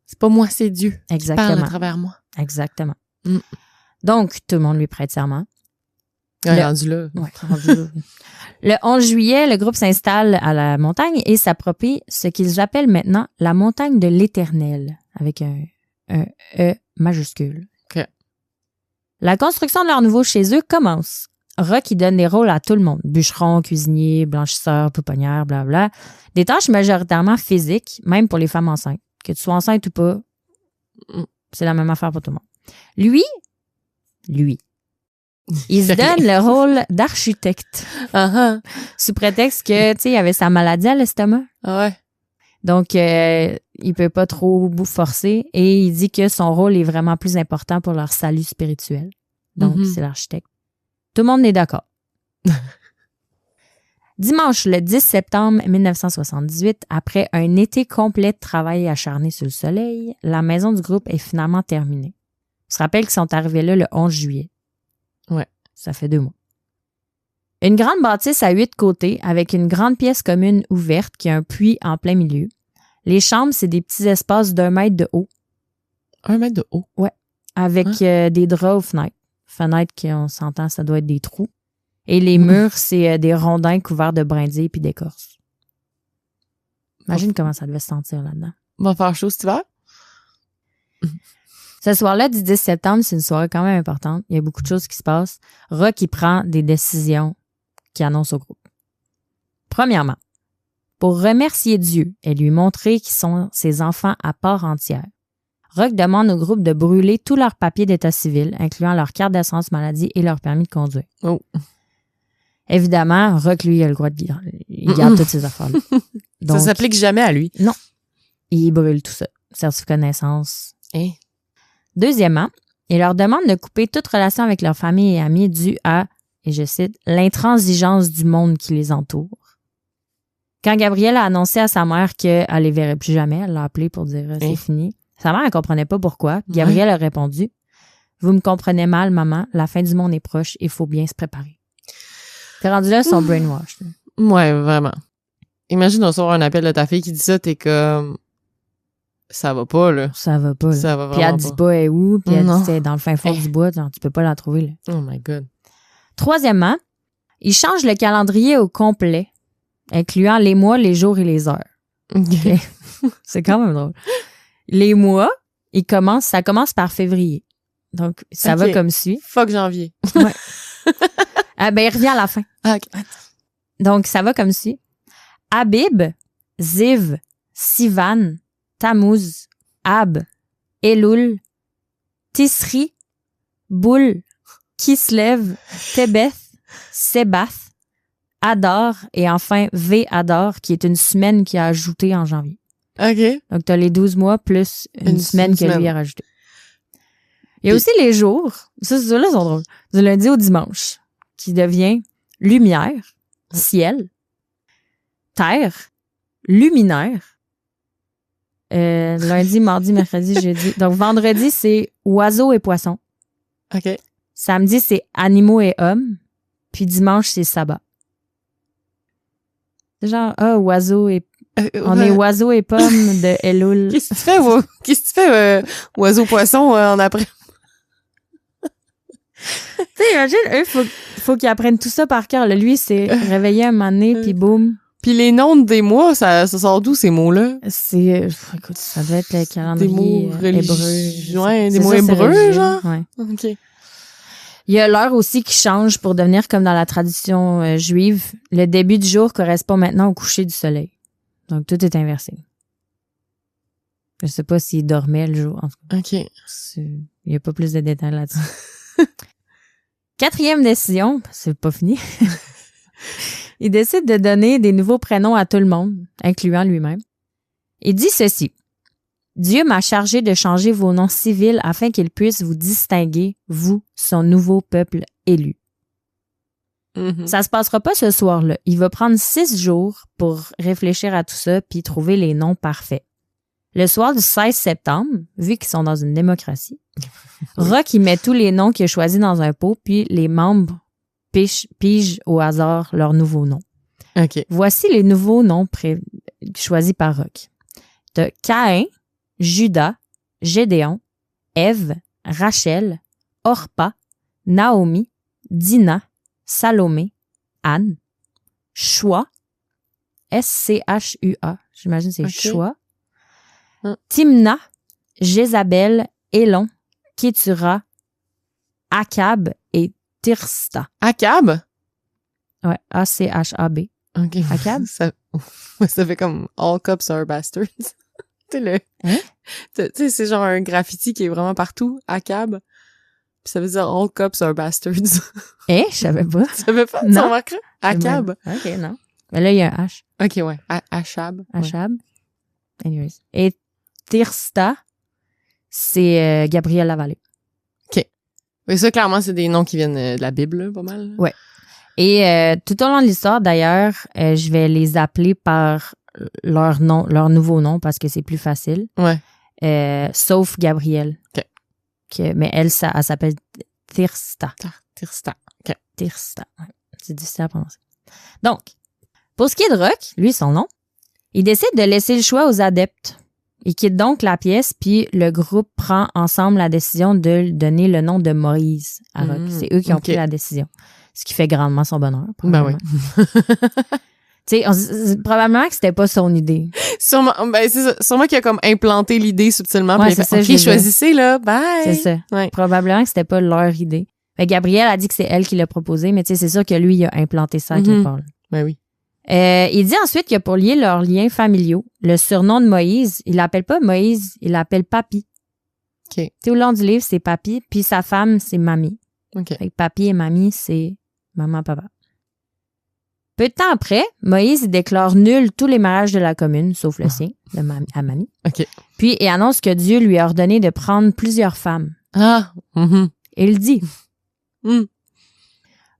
C'est pas moi, c'est Dieu. Exactement. Qui parle à travers moi. Exactement. Donc, tout le monde lui prête serment. Rendu là. Ouais, rendu là. Le 11 juillet, le groupe s'installe à la montagne et s'approprie ce qu'ils appellent maintenant la montagne de l'Éternel, avec un E majuscule. Okay. La construction de leur nouveau chez eux commence. Rock y donne des rôles à tout le monde. Bûcheron, cuisinier, blanchisseur, pouponnière, blablabla. Des tâches majoritairement physiques, même pour les femmes enceintes. Que tu sois enceinte ou pas, c'est la même affaire pour tout le monde. Lui, il se donne le rôle d'architecte. Sous prétexte que, tu sais, il avait sa maladie à l'estomac. Ouais. Donc, il peut pas trop forcer et il dit que son rôle est vraiment plus important pour leur salut spirituel. Donc, c'est l'architecte. Tout le monde est d'accord. Dimanche, le 10 septembre 1978, après un été complet de travail acharné sous le soleil, la maison du groupe est finalement terminée. On se rappelle qu'ils sont arrivés là le 11 juillet. Ouais. Ça fait 2 mois. Une grande bâtisse à 8 côtés avec une grande pièce commune ouverte qui a un puits en plein milieu. Les chambres, c'est des petits espaces d'1 mètre de haut. 1 mètre de haut? Ouais. Avec des draps aux fenêtres. Fenêtres qui, on s'entend, ça doit être des trous. Et les murs, c'est des rondins couverts de brindilles puis d'écorce. Imagine comment ça devait se sentir là-dedans. Va faire chaud cet hiver? Ce soir-là, du 10 septembre, c'est une soirée quand même importante. Il y a beaucoup de choses qui se passent. Rock, il prend des décisions qu'il annonce au groupe. Premièrement, pour remercier Dieu et lui montrer qu'ils sont ses enfants à part entière, Rock demande au groupe de brûler tous leurs papiers d'état civil, incluant leur carte d'assurance maladie et leur permis de conduire. Oh. Évidemment, Rock, lui, il a le droit de dire. Il garde toutes ces affaires-là. Donc, ça s'applique jamais à lui. Non. Il brûle tout ça. Certificat de naissance. Hey. Deuxièmement, il leur demande de couper toute relation avec leur famille et amis due à, et je cite, l'intransigeance du monde qui les entoure. Quand Gabrielle a annoncé à sa mère qu'elle les verrait plus jamais, elle l'a appelé pour dire c'est fini. Sa mère, elle comprenait pas pourquoi. Gabrielle a répondu, vous me comprenez mal, maman, la fin du monde est proche, il faut bien se préparer. T'es rendu là, son brainwash. Ouais, vraiment. Imagine recevoir un appel de ta fille qui dit ça, t'es comme... Ça va pas, là. Ça va pas, là. Ça va Puis vraiment elle dit pas elle est où, puis elle Non. dit c'est dans le fin fond du bois, genre, tu peux pas la trouver, là. Oh my God. Troisièmement, il change le calendrier au complet, incluant les mois, les jours et les heures. Okay. C'est quand même drôle. Les mois, ça commence par février. Donc, ça va comme suit. Fuck janvier. Ouais. Il revient à la fin. Ah, okay. Donc, ça va comme suit. Abib, Ziv, Sivan, Tammuz, Ab, Elul, Tisri, Boul, Kislev, Tebeth, Sebath, Adar et enfin V-Adar, qui est une semaine qu'il a ajoutée en janvier. OK. Donc, t'as les 12 mois plus une semaine que lui a rajoutée. Il y a aussi les jours, ceux-là sont drôles, du lundi au dimanche, qui devient lumière, ciel, terre, luminaire, lundi, mardi, mercredi, jeudi. Donc, vendredi, c'est oiseaux et poissons. OK. Samedi, c'est animaux et hommes. Puis dimanche, c'est sabbat. C'est genre, oiseaux et... On est oiseaux et pommes de Elul. Qu'est-ce que tu fais, oiseau-poisson, en après? Tu sais, imagine, eux, faut qu'ils apprennent tout ça par cœur. Lui, c'est réveiller un moment donné, puis boum. Puis les noms des mois, ça sort d'où, ces mots-là? C'est... écoute, ça doit être le calendrier des mots hébreu. Ouais, des mots hébreux, genre? Ouais. OK. Il y a l'heure aussi qui change pour devenir comme dans la tradition juive. Le début du jour correspond maintenant au coucher du soleil. Donc, tout est inversé. Je sais pas s'il dormait le jour. En tout cas. OK. Il y a pas plus de détails là-dessus. Quatrième décision, c'est pas fini. Il décide de donner des nouveaux prénoms à tout le monde, incluant lui-même. Il dit ceci. Dieu m'a chargé de changer vos noms civils afin qu'il puisse vous distinguer, vous, son nouveau peuple élu. Mm-hmm. Ça se passera pas ce soir-là. Il va prendre 6 jours pour réfléchir à tout ça puis trouver les noms parfaits. Le soir du 16 septembre, vu qu'ils sont dans une démocratie, Rock, il met tous les noms qu'il a choisis dans un pot puis les membres pigent au hasard leurs nouveaux noms. OK. Voici les nouveaux noms choisis par Rock. T'as Caïn, Judas, Gédéon, Ève, Rachel, Orpa, Naomi, Dina, Salomé, Anne, Choua, S-C-H-U-A, j'imagine c'est okay. Choua, Timna, Jézabel, Élon, Kétura, Akab et Tirsta. Akab? Ouais, A-C-H-A-B. OK. Akab? Ça fait comme All Cops Are Bastards. Tu sais, c'est genre un graffiti qui est vraiment partout, Akab. Puis ça veut dire All Cops Are Bastards. Je savais pas. Tu savais pas? Non. Tu remarqueras? Akab. OK, non. Mais là, il y a un H. OK, ouais. Achab. Achab. Ouais. Anyways. Et Tirsta, c'est Gabrielle Lavallée. OK. Mais ça, clairement, c'est des noms qui viennent de la Bible, là, pas mal. Ouais. Et tout au long de l'histoire, d'ailleurs, je vais les appeler par leur nouveau nom parce que c'est plus facile. Ouais. Sauf Gabrielle. OK. Mais elle s'appelle Tirsta. Tirsta. OK. Tirsta. Ouais. C'est difficile à prononcer. Donc, pour ce qui est de Rock, lui, son nom, il décide de laisser le choix aux adeptes. Il quitte donc la pièce, puis le groupe prend ensemble la décision de donner le nom de Moïse à Rock. C'est eux qui ont pris la décision. Ce qui fait grandement son bonheur. Ben oui. Tu sais, probablement que c'était pas son idée. Sûrement, c'est ça. Sûrement qu'il a comme implanté l'idée subtilement. Ouais, puis il a fait, OK, choisissez, là. Bye. C'est ça. Ouais. Probablement que c'était pas leur idée. Mais Gabrielle a dit que c'est elle qui l'a proposé, mais tu sais, c'est sûr que lui, il a implanté ça à quelque part. Ben oui. Il dit ensuite que pour lier leurs liens familiaux, le surnom de Moïse, il l'appelle pas Moïse, il l'appelle Papi. OK. Tu sais, au long du livre, c'est Papi, puis sa femme, c'est Mamie. OK. Fait que Papi et Mamie, c'est maman, papa. Peu de temps après, Moïse déclare nul tous les mariages de la commune, sauf le sien, à Mamie. OK. Puis, il annonce que Dieu lui a ordonné de prendre plusieurs femmes. Ah! Mm-hmm. Et il dit, Mm.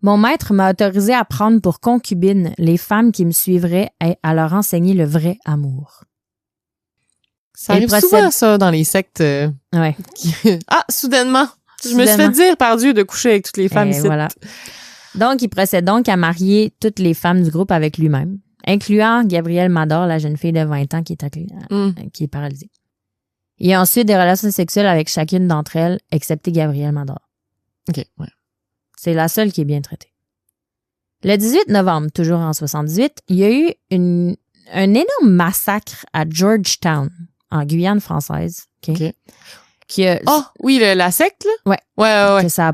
Mon maître m'a autorisé à prendre pour concubines les femmes qui me suivraient et à leur enseigner le vrai amour. Ça arrive souvent, ça, dans les sectes. Ouais. Ah, soudainement, je me suis fait dire par Dieu de coucher avec toutes les femmes ici. Voilà. Donc, il procède donc à marier toutes les femmes du groupe avec lui-même, incluant Gabrielle Mador, la jeune fille de 20 ans qui est paralysée. Il a ensuite des relations sexuelles avec chacune d'entre elles, excepté Gabrielle Mador. OK, ouais. C'est la seule qui est bien traitée. Le 18 novembre, toujours en 78, il y a eu un énorme massacre à Georgetown, en Guyane française. OK. Qui a, oui, la secte, là? Ouais. Ouais. Que ça a,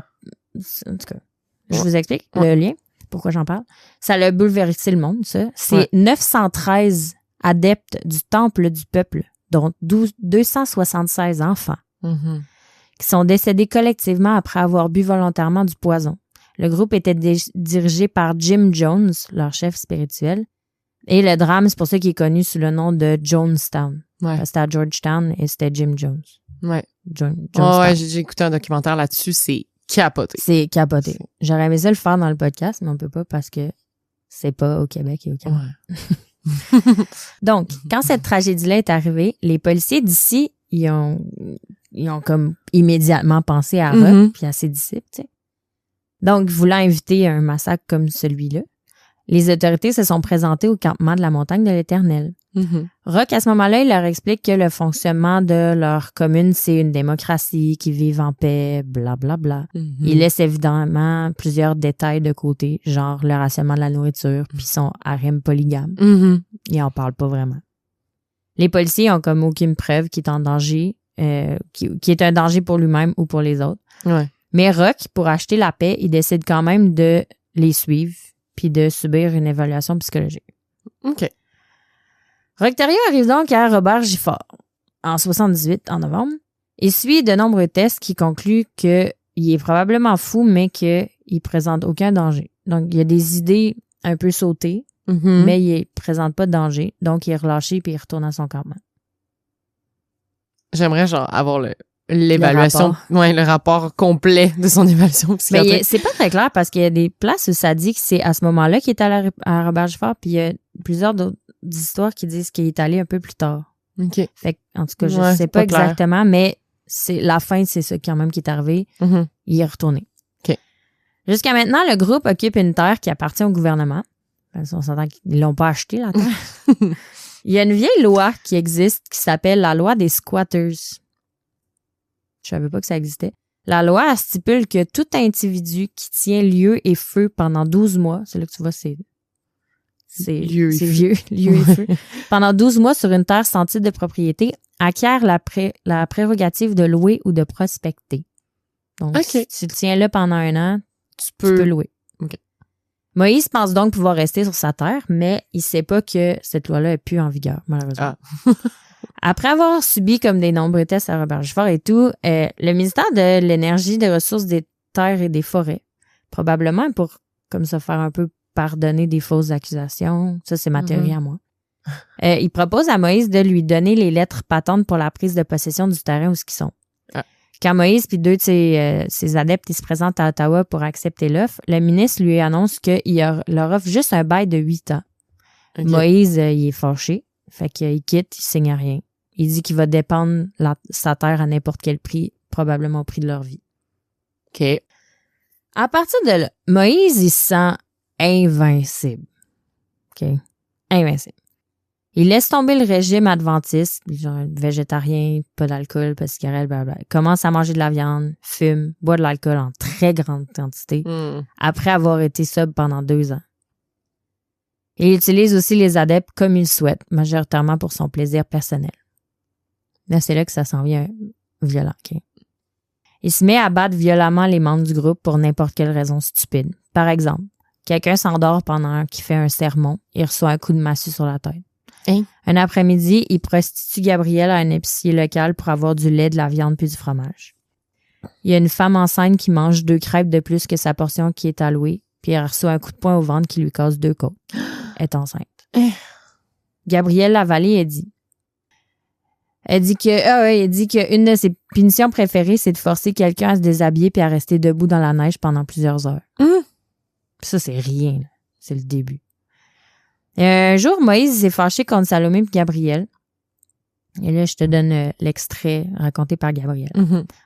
en tout cas, je vous explique le lien, pourquoi j'en parle. Ça a bouleversé le monde, ça. C'est 913 adeptes du Temple du peuple, dont 276 enfants, qui sont décédés collectivement après avoir bu volontairement du poison. Le groupe était dirigé par Jim Jones, leur chef spirituel. Et le drame, c'est pour ça qu'il est connu sous le nom de Jonestown. Ouais. C'était à Georgetown et c'était Jim Jones. Ouais. Jonestown. J'ai écouté un documentaire là-dessus, c'est capoté. C'est capoté. J'aurais aimé ça le faire dans le podcast, mais on peut pas parce que c'est pas au Québec et au Canada. Ouais. Donc, quand cette tragédie-là est arrivée, les policiers d'ici, ils ont comme immédiatement pensé à Rock puis à ses disciples, tu sais. Donc, voulant éviter un massacre comme celui-là, les autorités se sont présentées au campement de la montagne de l'Éternel. Rock, à ce moment-là, il leur explique que le fonctionnement de leur commune, c'est une démocratie, qu'ils vivent en paix, blablabla. Il laisse évidemment plusieurs détails de côté, genre le rationnement de la nourriture, puis son harem polygame. Il en parle pas vraiment. Les policiers ont comme aucune preuve qu'il est en danger, qui est un danger pour lui-même ou pour les autres. Ouais. Mais Rock, pour acheter la paix, il décide quand même de les suivre puis de subir une évaluation psychologique. OK. Rock Thériault arrive donc à Robert Gifford en 78, en novembre. Il suit de nombreux tests qui concluent qu'il est probablement fou, mais qu'il présente aucun danger. Donc, il y a des idées un peu sautées, mais il présente pas de danger. Donc, il est relâché puis il retourne à son campement. J'aimerais genre avoir l'évaluation, le rapport complet de son évaluation psychiatrique. Mais c'est pas très clair parce qu'il y a des places où ça dit que c'est à ce moment-là qu'il est allé à Robert Gifford, puis il y a plusieurs d'autres histoires qui disent qu'il est allé un peu plus tard. OK. Fait en tout cas, je sais pas exactement, mais c'est la fin, c'est ça quand même qui est arrivé. Il est retourné. OK. Jusqu'à maintenant, le groupe occupe une terre qui appartient au gouvernement. On s'entend qu'ils l'ont pas acheté, la terre. Il y a une vieille loi qui existe qui s'appelle la loi des squatters. Je savais pas que ça existait. La loi stipule que tout individu qui tient lieu et feu pendant 12 mois, c'est là que tu vois, c'est vieux, lieu et feu, pendant 12 mois sur une terre sans titre de propriété, acquiert la prérogative de louer ou de prospecter. Donc, si tu le tiens là pendant un an, tu peux louer. Okay. Moïse pense donc pouvoir rester sur sa terre, mais il sait pas que cette loi-là est plus en vigueur, malheureusement. Après avoir subi comme des nombreux tests à Robert Gifford et tout, le ministère de l'Énergie, des Ressources des Terres et des Forêts, probablement pour comme se faire un peu pardonner des fausses accusations, ça c'est ma théorie à moi, il propose à Moïse de lui donner les lettres patentes pour la prise de possession du terrain où ils sont. Quand Moïse puis deux de ses adeptes ils se présentent à Ottawa pour accepter l'offre, le ministre lui annonce qu'il leur offre juste un bail de 8 ans. Okay. Moïse, il est fâché, fait qu'il quitte, il signe rien. Il dit qu'il va dépendre sa terre à n'importe quel prix, probablement au prix de leur vie. OK. À partir de là, Moïse, il se sent invincible. OK? Invincible. Il laisse tomber le régime adventiste, genre végétarien, pas d'alcool, pas de cigarette, blablabla. Il commence à manger de la viande, fume, boit de l'alcool en très grande quantité, après avoir été sobre pendant 2 ans. Il utilise aussi les adeptes comme il souhaite, majoritairement pour son plaisir personnel. Là, c'est là que ça s'en vient violent. Okay? Il se met à battre violemment les membres du groupe pour n'importe quelle raison stupide. Par exemple, quelqu'un s'endort pendant qu'il fait un sermon, il reçoit un coup de massue sur la tête. Hein? Un après-midi, il prostitue Gabrielle à un épicier local pour avoir du lait, de la viande puis du fromage. Il y a une femme enceinte qui mange 2 crêpes de plus que sa portion qui est allouée. puis elle reçoit un coup de poing au ventre qui lui casse 2 côtes. Elle est enceinte. Gabrielle Lavallée, elle dit qu'une de ses punitions préférées, c'est de forcer quelqu'un à se déshabiller puis à rester debout dans la neige pendant plusieurs heures. Ça, c'est rien. Là. C'est le début. Et un jour, Moïse s'est fâché contre Salomé et Gabrielle. Et là, je te donne l'extrait raconté par Gabrielle.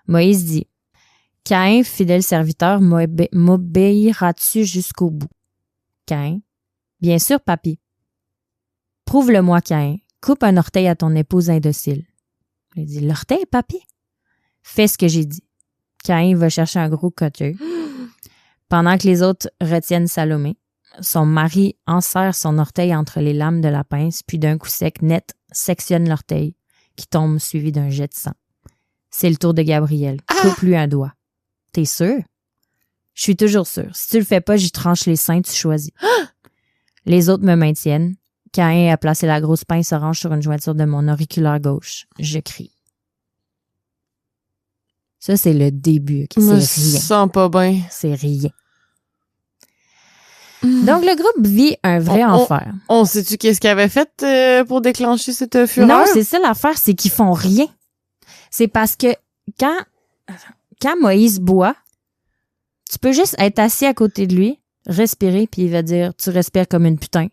Moïse dit, « Caïn, fidèle serviteur, m'obéiras-tu jusqu'au bout? » Caïn, « Bien sûr, papy. »« Prouve-le-moi, Caïn. Coupe un orteil à ton épouse indocile. » Il dit, « L'orteil, papy? »« Fais ce que j'ai dit. » Caïn va chercher un gros couteau. Pendant que les autres retiennent Salomé, son mari enserre son orteil entre les lames de la pince, puis d'un coup sec, net, sectionne l'orteil, qui tombe suivi d'un jet de sang. C'est le tour de Gabrielle. Coupe-lui un doigt. T'es sûr? Je suis toujours sûre. Si tu le fais pas, j'y tranche les seins, tu choisis. Les autres me maintiennent. Caïn a placé la grosse pince orange sur une jointure de mon auriculaire gauche. Je crie. Ça, c'est le début. Okay? Je me C'est rien. sens pas bien. C'est rien. Donc, le groupe vit un vrai enfer. On sait-tu qu'est-ce qu'il avait fait pour déclencher cette fureur? Non, c'est ça l'affaire, c'est qu'ils font rien. C'est parce que quand Moïse boit, tu peux juste être assis à côté de lui, respirer, puis il va dire « Tu respires comme une putain. »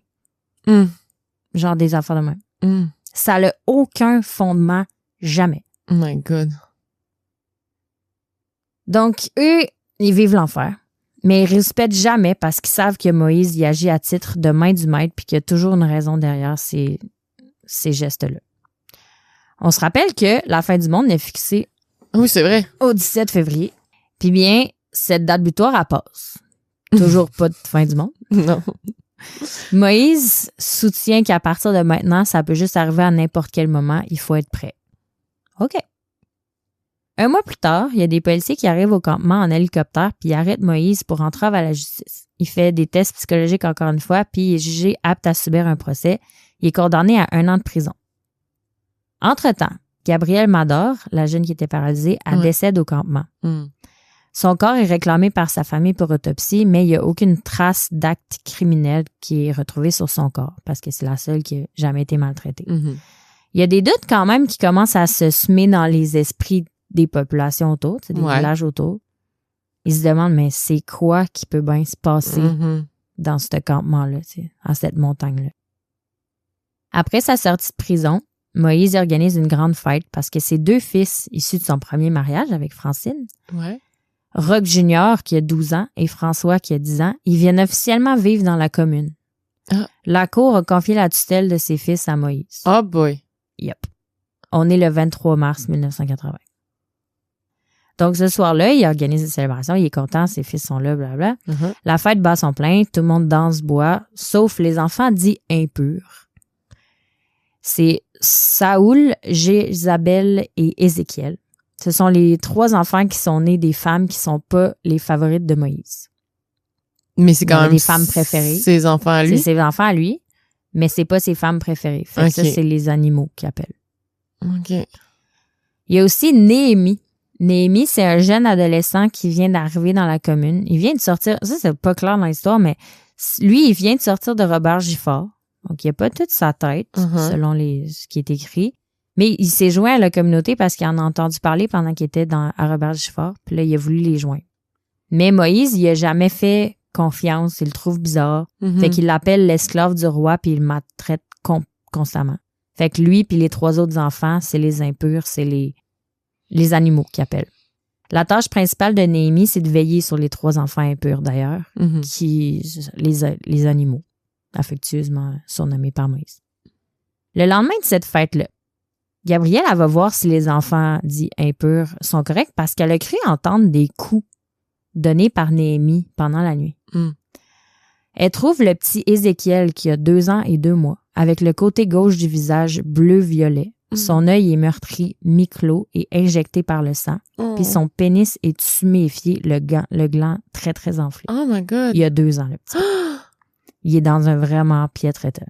Genre des affaires de même. Ça n'a aucun fondement, jamais. Oh my God. Donc, eux, ils vivent l'enfer. Mais ils respectent jamais parce qu'ils savent que Moïse y agit à titre de main du maître puis qu'il y a toujours une raison derrière ces gestes-là. On se rappelle que la fin du monde est fixée oui, c'est vrai. Au 17 février. Puis bien, cette date butoir, elle passe. Toujours pas de fin du monde. Non. Moïse soutient qu'à partir de maintenant, ça peut juste arriver à n'importe quel moment. Il faut être prêt. OK. Un mois plus tard, il y a des policiers qui arrivent au campement en hélicoptère puis ils arrêtent Moïse pour entrave à la justice. Il fait des tests psychologiques encore une fois puis il est jugé apte à subir un procès. Il est condamné à 1 an de prison. Entre-temps, Gabrielle Mador, la jeune qui était paralysée, elle décède au campement. Son corps est réclamé par sa famille pour autopsie, mais il n'y a aucune trace d'acte criminel qui est retrouvé sur son corps parce que c'est la seule qui n'a jamais été maltraitée. Il y a des doutes quand même qui commencent à se semer dans les esprits des populations autour, des villages autour. Ils se demandent, mais c'est quoi qui peut bien se passer dans ce campement-là, à cette montagne-là? Après sa sortie de prison, Moïse organise une grande fête parce que ses 2 fils, issus de son premier mariage avec Francine, Roch Junior, qui a 12 ans, et François, qui a 10 ans, ils viennent officiellement vivre dans la commune. La cour a confié la tutelle de ses fils à Moïse. Oh boy. Yep. On est le 23 mars 1980. Donc, ce soir-là, il organise une célébration, il est content, ses fils sont là, blablabla. La fête bat son plein, tout le monde danse, boit, sauf les enfants dits impurs. C'est Saoul, Jézabel et Ézéchiel. Ce sont les 3 enfants qui sont nés des femmes qui sont pas les favorites de Moïse. Mais c'est quand même des femmes préférées. Ses enfants à lui. C'est ses enfants à lui, mais c'est pas ses femmes préférées. Fait que ça, c'est les animaux qui appellent. OK. Il y a aussi Néhémie. Néhémie, c'est un jeune adolescent qui vient d'arriver dans la commune. Il vient de sortir, ça c'est pas clair dans l'histoire, mais lui, il vient de sortir de Robert Gifford. Donc, il a pas toute sa tête, selon ce qui est écrit. Mais il s'est joint à la communauté parce qu'il en a entendu parler pendant qu'il était à Robert Gifford. Puis là, il a voulu les joindre. Mais Moïse, il a jamais fait confiance. Il le trouve bizarre. Fait qu'il l'appelle l'esclave du roi puis il le maltraite constamment. Fait que lui puis les 3 autres enfants, c'est les impurs, c'est les animaux qu'il appelle. La tâche principale de Néhémie, c'est de veiller sur les 3 enfants impurs d'ailleurs, les animaux, affectueusement surnommés par Moïse. Le lendemain de cette fête-là, Gabrielle, elle va voir si les enfants dits impurs sont corrects parce qu'elle a cru entendre des coups donnés par Néhémie pendant la nuit. Elle trouve le petit Ézéchiel qui a 2 ans et 2 mois, avec le côté gauche du visage bleu-violet. Son œil est meurtri, mi-clos et injecté par le sang. Puis son pénis est tuméfié, le gland très, très enflé. Oh my God! Il a 2 ans, le petit. Il est dans un vraiment piètre état.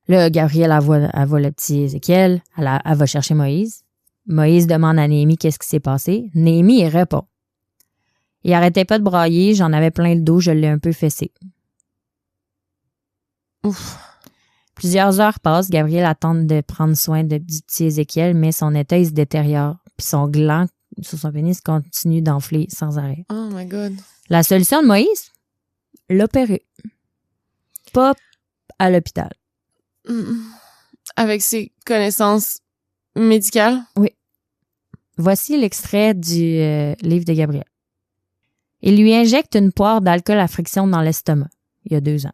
Là, Gabrielle, elle voit le petit Ézéchiel. Elle va chercher Moïse. Moïse demande à Néhémie qu'est-ce qui s'est passé. Néhémie, il répond. Il arrêtait pas de brailler, j'en avais plein le dos, je l'ai un peu fessé. Ouf. Plusieurs heures passent, Gabriel tente de prendre soin du petit Ézéchiel, mais son état, il se détériore, puis son gland sur son pénis continue d'enfler sans arrêt. Oh my God. La solution de Moïse? L'opérer. Pas à l'hôpital. Avec ses connaissances médicales? Oui. Voici l'extrait du livre de Gabriel. Il lui injecte une poire d'alcool à friction dans l'estomac, il y a 2 ans.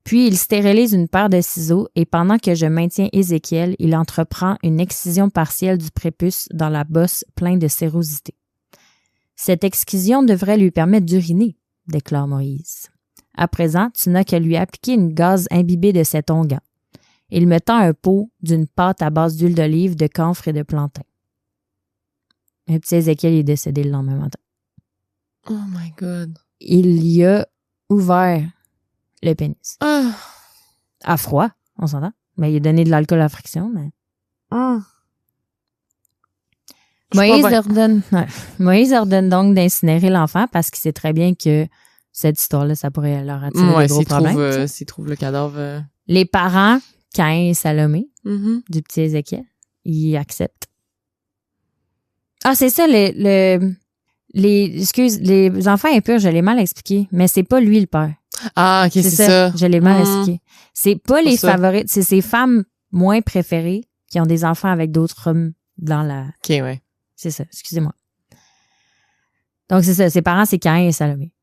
Puis il stérilise une paire de ciseaux et pendant que je maintiens Ézéchiel, il entreprend une excision partielle du prépuce dans la bosse pleine de sérosité. Cette excision devrait lui permettre d'uriner, déclare Moïse. À présent, tu n'as qu'à lui appliquer une gaze imbibée de cet onguent. Il me tend un pot d'une pâte à base d'huile d'olive, de camphre et de plantain. Le petit Ézéchiel est décédé le lendemain matin. Oh my God. Il y a ouvert le pénis. Ah. À froid, on s'entend. Mais il a donné de l'alcool à friction, mais... Moïse ordonne donc d'incinérer l'enfant parce qu'il sait très bien que cette histoire-là, ça pourrait leur attirer des gros problèmes. S'il trouve le cadavre... Les parents, Caïn et Salomé, du petit Ézéchiel, ils acceptent. Ah, c'est ça, les enfants impurs, je l'ai mal expliqué, mais c'est pas lui le père. Ah, ok, c'est ça. Je l'ai mal expliqué. C'est pas les favorites, c'est ses femmes moins préférées qui ont des enfants avec d'autres hommes dans la... Ok, ouais. C'est ça, excusez-moi. Donc, c'est ça, ses parents, c'est Caïn et Salomé.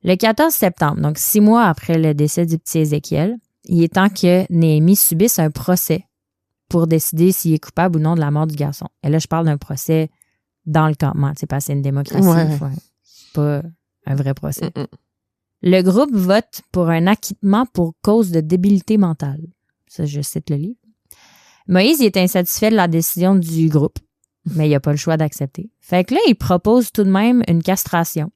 Le 14 septembre, donc 6 mois après le décès du petit Ézéchiel, il est temps que Néhémie subisse un procès pour décider s'il est coupable ou non de la mort du garçon. Et là, je parle d'un procès dans le campement. C'est pas, c'est une démocratie. Ouais. C'est pas un vrai procès. Le groupe vote pour un acquittement pour cause de débilité mentale. Ça, je cite le livre. Moïse, il est insatisfait de la décision du groupe, mais il n'a pas le choix d'accepter. Fait que là, il propose tout de même une castration,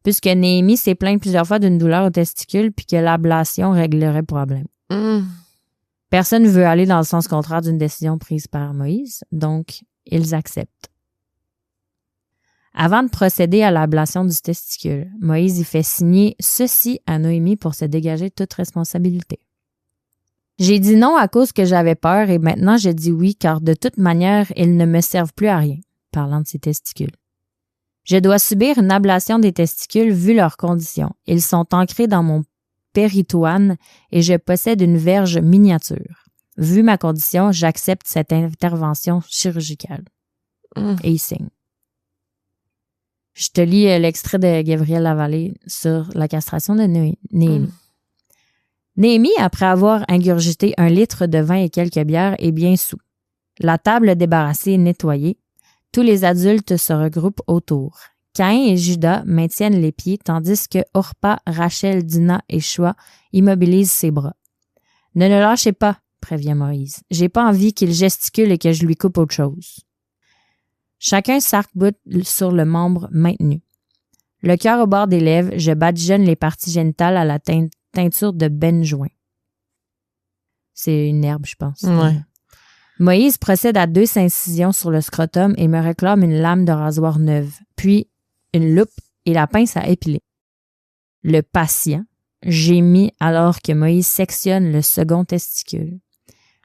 puisque Néhémie s'est plaint plusieurs fois d'une douleur aux testicules puis que l'ablation réglerait le problème. Personne ne veut aller dans le sens contraire d'une décision prise par Moïse, donc ils acceptent. Avant de procéder à l'ablation du testicule, Moïse y fait signer ceci à Noémie pour se dégager de toute responsabilité. J'ai dit non à cause que j'avais peur et maintenant je dis oui car de toute manière, ils ne me servent plus à rien, parlant de ses testicules. Je dois subir une ablation des testicules vu leurs conditions. Ils sont ancrés dans mon péritoine et je possède une verge miniature. Vu ma condition, j'accepte cette intervention chirurgicale. Et il signe. Je te lis l'extrait de Gabriel Lavallée sur la castration de Néhémie. Néhémie, après avoir ingurgité 1 litre de vin et quelques bières, est bien saoul. La table débarrassée et nettoyée. Tous les adultes se regroupent autour. Caïn et Judas maintiennent les pieds, tandis que Orpa, Rachel, Dina et Choua immobilisent ses bras. « Ne le lâchez pas, » prévient Moïse. « J'ai pas envie qu'il gesticule et que je lui coupe autre chose. » Chacun s'arc-boute sur le membre maintenu. Le cœur au bord des lèvres, je badigeonne les parties génitales à la teinture de benjoin. C'est une herbe, je pense. Ouais. Moïse procède à 2 incisions sur le scrotum et me réclame une lame de rasoir neuve, puis une loupe et la pince à épiler. Le patient gémit alors que Moïse sectionne le second testicule.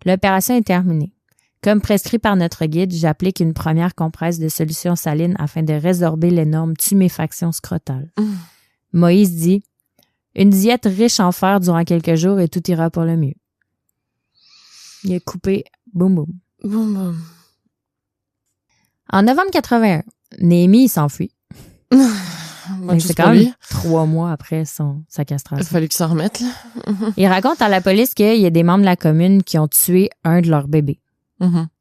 L'opération est terminée. Comme prescrit par notre guide, j'applique une première compresse de solution saline afin de résorber l'énorme tuméfaction scrotale. Moïse dit « Une diète riche en fer durant quelques jours et tout ira pour le mieux. » Il a coupé « boum boum ». Boum boum. En novembre 81, Néhémie s'enfuit. C'est quand même 3 mois après sa castration. Il a fallu qu'il s'en remette, là. Il raconte à la police qu'il y a des membres de la commune qui ont tué un de leurs bébés.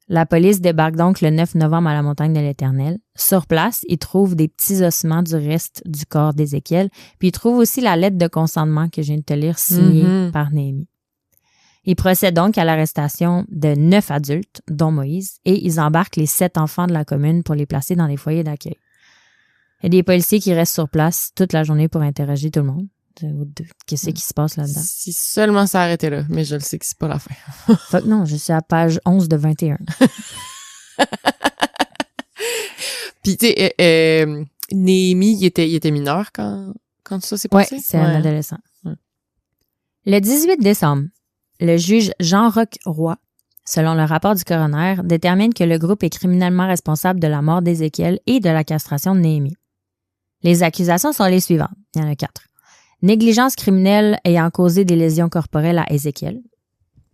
La police débarque donc le 9 novembre à la montagne de l'Éternel. Sur place, ils trouvent des petits ossements du reste du corps d'Ézéchiel, puis ils trouvent aussi la lettre de consentement que je viens de te lire signée par Néhémie. Ils procèdent donc à l'arrestation de 9 adultes, dont Moïse, et ils embarquent les 7 enfants de la commune pour les placer dans les foyers d'accueil. Il y a des policiers qui restent sur place toute la journée pour interroger tout le monde. Qu'est-ce qui se passe là-dedans? Si seulement ça arrêtait là, mais je le sais que c'est pas la fin. Fuck non, je suis à page 11 de 21. Puis tu sais, Néhémie, il était mineur quand ça s'est passé? Oui, c'est un adolescent. Ouais. Le 18 décembre, le juge Jean-Roch Roy, selon le rapport du coroner, détermine que le groupe est criminellement responsable de la mort d'Ézéchiel et de la castration de Néhémie. Les accusations sont les suivantes. Il y en a 4. Négligence criminelle ayant causé des lésions corporelles à Ézéchiel.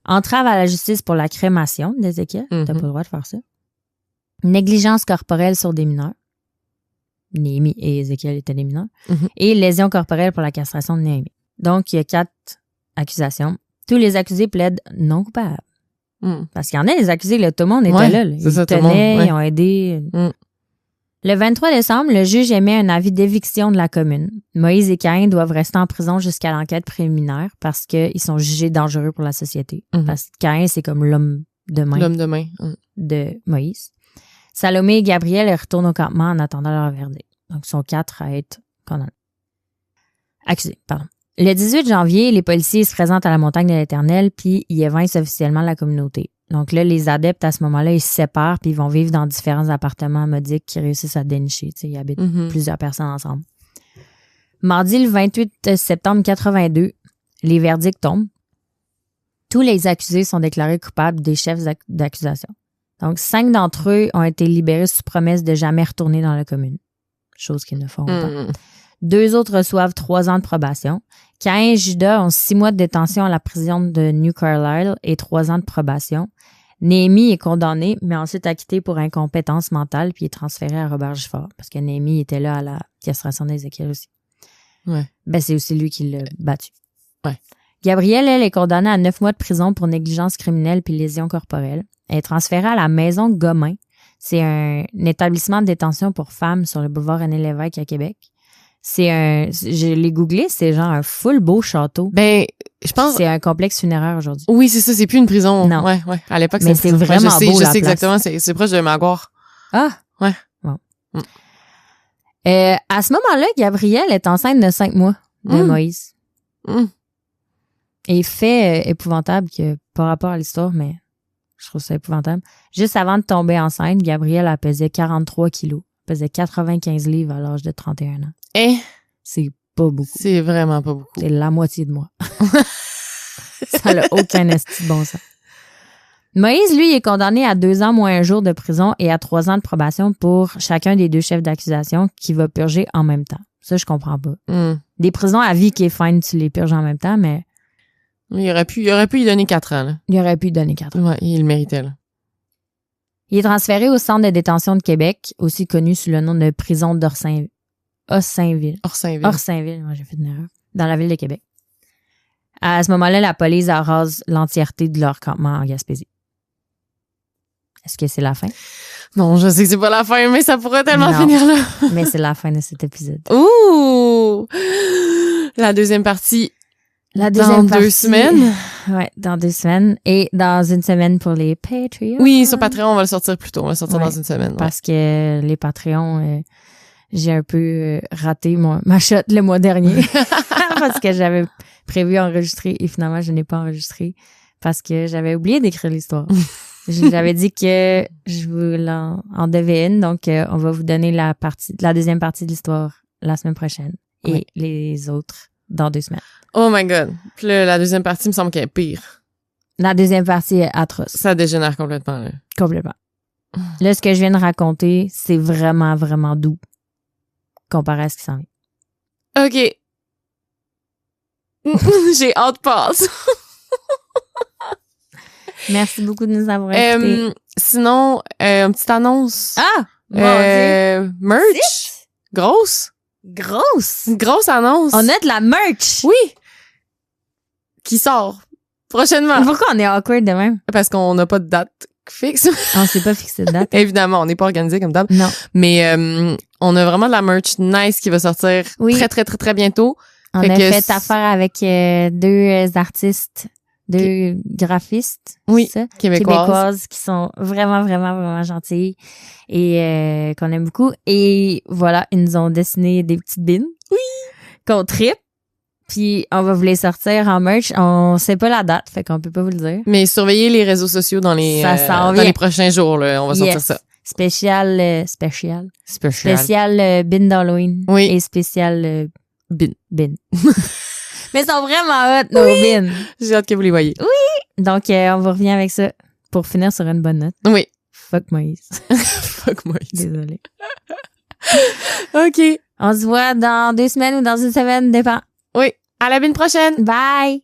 Entrave à la justice pour la crémation d'Ézéchiel. T'as pas le droit de faire ça. Négligence corporelle sur des mineurs. Néhémie et Ézéchiel étaient des mineurs. Et lésion corporelle pour la castration de Néhémie. Donc, il y a 4 accusations. Tous les accusés plaident non coupables. Parce qu'il y en a des accusés, là, tout le monde était là. Ils tenaient, ils ont aidé. Le 23 décembre, le juge émet un avis d'éviction de la commune. Moïse et Caïn doivent rester en prison jusqu'à l'enquête préliminaire parce qu'ils sont jugés dangereux pour la société. Parce que Caïn, c'est comme l'homme de main. L'homme de main. De Moïse. Salomé et Gabriel retournent au campement en attendant leur verdict. Donc, ils sont 4 à être condamnés. Accusés, pardon. Le 18 janvier, les policiers se présentent à la montagne de l'Éternel puis ils évincent officiellement la communauté. Donc là, les adeptes, à ce moment-là, ils se séparent puis ils vont vivre dans différents appartements modiques qui réussissent à dénicher. Tu sais, ils habitent plusieurs personnes ensemble. Mardi, le 28 septembre 82, les verdicts tombent. Tous les accusés sont déclarés coupables des chefs d'accusation. Donc, 5 d'entre eux ont été libérés sous promesse de jamais retourner dans la commune. Chose qu'ils ne feront pas. 2 autres reçoivent 3 ans de probation. Caïn et Judas ont 6 mois de détention à la prison de New Carlisle et 3 ans de probation. Néhémie est condamné, mais ensuite acquitté pour incompétence mentale, puis est transféré à Robert Gifford, parce que Néhémie était là à la castration d'Ézéchiel aussi. Ben, c'est aussi lui qui l'a battu. Gabrielle, elle, est condamnée à 9 mois de prison pour négligence criminelle puis lésion corporelle. Elle est transférée à la maison Gomain. C'est un établissement de détention pour femmes sur le boulevard René-Lévesque à Québec. Je l'ai googlé, c'est genre un full beau château. Ben, je pense. C'est un complexe funéraire aujourd'hui. Oui, c'est ça, c'est plus une prison. Non. Ouais. À l'époque, mais c'est vraiment beau, je sais exactement, c'est proche de Magouard. Ah! Ouais. Bon. À ce moment-là, Gabrielle est enceinte de 5 mois de Moïse. Et fait épouvantable que, par rapport à l'histoire, mais je trouve ça épouvantable. Juste avant de tomber enceinte, Gabrielle, elle pesait 43 kilos. Elle pesait 95 livres à l'âge de 31 ans. C'est pas beaucoup. C'est vraiment pas beaucoup. C'est la moitié de moi. Ça n'a aucun esti de bon sens. Moïse, lui, est condamné à 2 ans moins 1 jour de prison et à 3 ans de probation pour chacun des 2 chefs d'accusation qui va purger en même temps. Ça, je comprends pas. Des prisons à vie qui est fine, tu les purges en même temps, mais... Il aurait pu y donner 4 ans, là. Il aurait pu y donner 4 ans. Ouais, il le méritait, là. Il est transféré au centre de détention de Québec, aussi connu sous le nom de prison d'Orsainville. Orsainville, moi j'ai fait une erreur. Dans la ville de Québec. À ce moment-là, la police arrase l'entièreté de leur campement en Gaspésie. Est-ce que c'est la fin? Non, je sais que c'est pas la fin, mais ça pourrait tellement finir là. Mais c'est la fin de cet épisode. Ouh! La deuxième partie. Dans 2 semaines. Ouais, dans 2 semaines. Et dans 1 semaine pour les Patreons. Oui, sur Patreon, on va le sortir plus tôt. On va le sortir dans 1 semaine. Parce que les Patreons, j'ai un peu raté ma shot le mois dernier. Parce que j'avais prévu enregistrer et finalement, je n'ai pas enregistré. Parce que j'avais oublié d'écrire l'histoire. J'avais dit que je vous en devais une. Donc, on va vous donner la deuxième partie de l'histoire la semaine prochaine. Et les autres dans 2 semaines. Oh my God. Puis là, la deuxième partie me semble qu'elle est pire. La deuxième partie est atroce. Ça dégénère complètement, là. Complètement. Là, ce que je viens de raconter, c'est vraiment, vraiment doux comparé à ce qui s'en vient. OK. J'ai hâte passe. Merci beaucoup de nous avoir écoutés. Sinon, une petite annonce. Ah! Mon Dieu. Merch. Grosse. Une grosse annonce. On a de la merch. Oui. Qui sort prochainement. Pourquoi on est awkward de même? Parce qu'on n'a pas de date fixe. On s'est pas fixé de date. Évidemment, on n'est pas organisé comme d'hab. Non. Mais on a vraiment de la merch nice qui va sortir très, très, très, très bientôt. On a fait affaire avec 2 artistes, 2 graphistes. Oui, québécoises qui sont vraiment, vraiment, vraiment gentilles et qu'on aime beaucoup. Et voilà, ils nous ont dessiné des petites bines. Oui. Qu'on tripe. Puis on va vous les sortir en merch. On sait pas la date, fait qu'on peut pas vous le dire. Mais surveillez les réseaux sociaux dans les prochains jours, là. On va sortir ça. Spécial bin d'Halloween. Oui. Et spécial Bin. Mais ils sont vraiment hot, nos bins. J'ai hâte que vous les voyez. Oui. Donc, on vous revient avec ça pour finir sur une bonne note. Oui. Fuck Moïse. Fuck Moïse. Désolée. OK. On se voit dans 2 semaines ou dans une semaine, dépend. Oui. À la bin prochaine. Bye!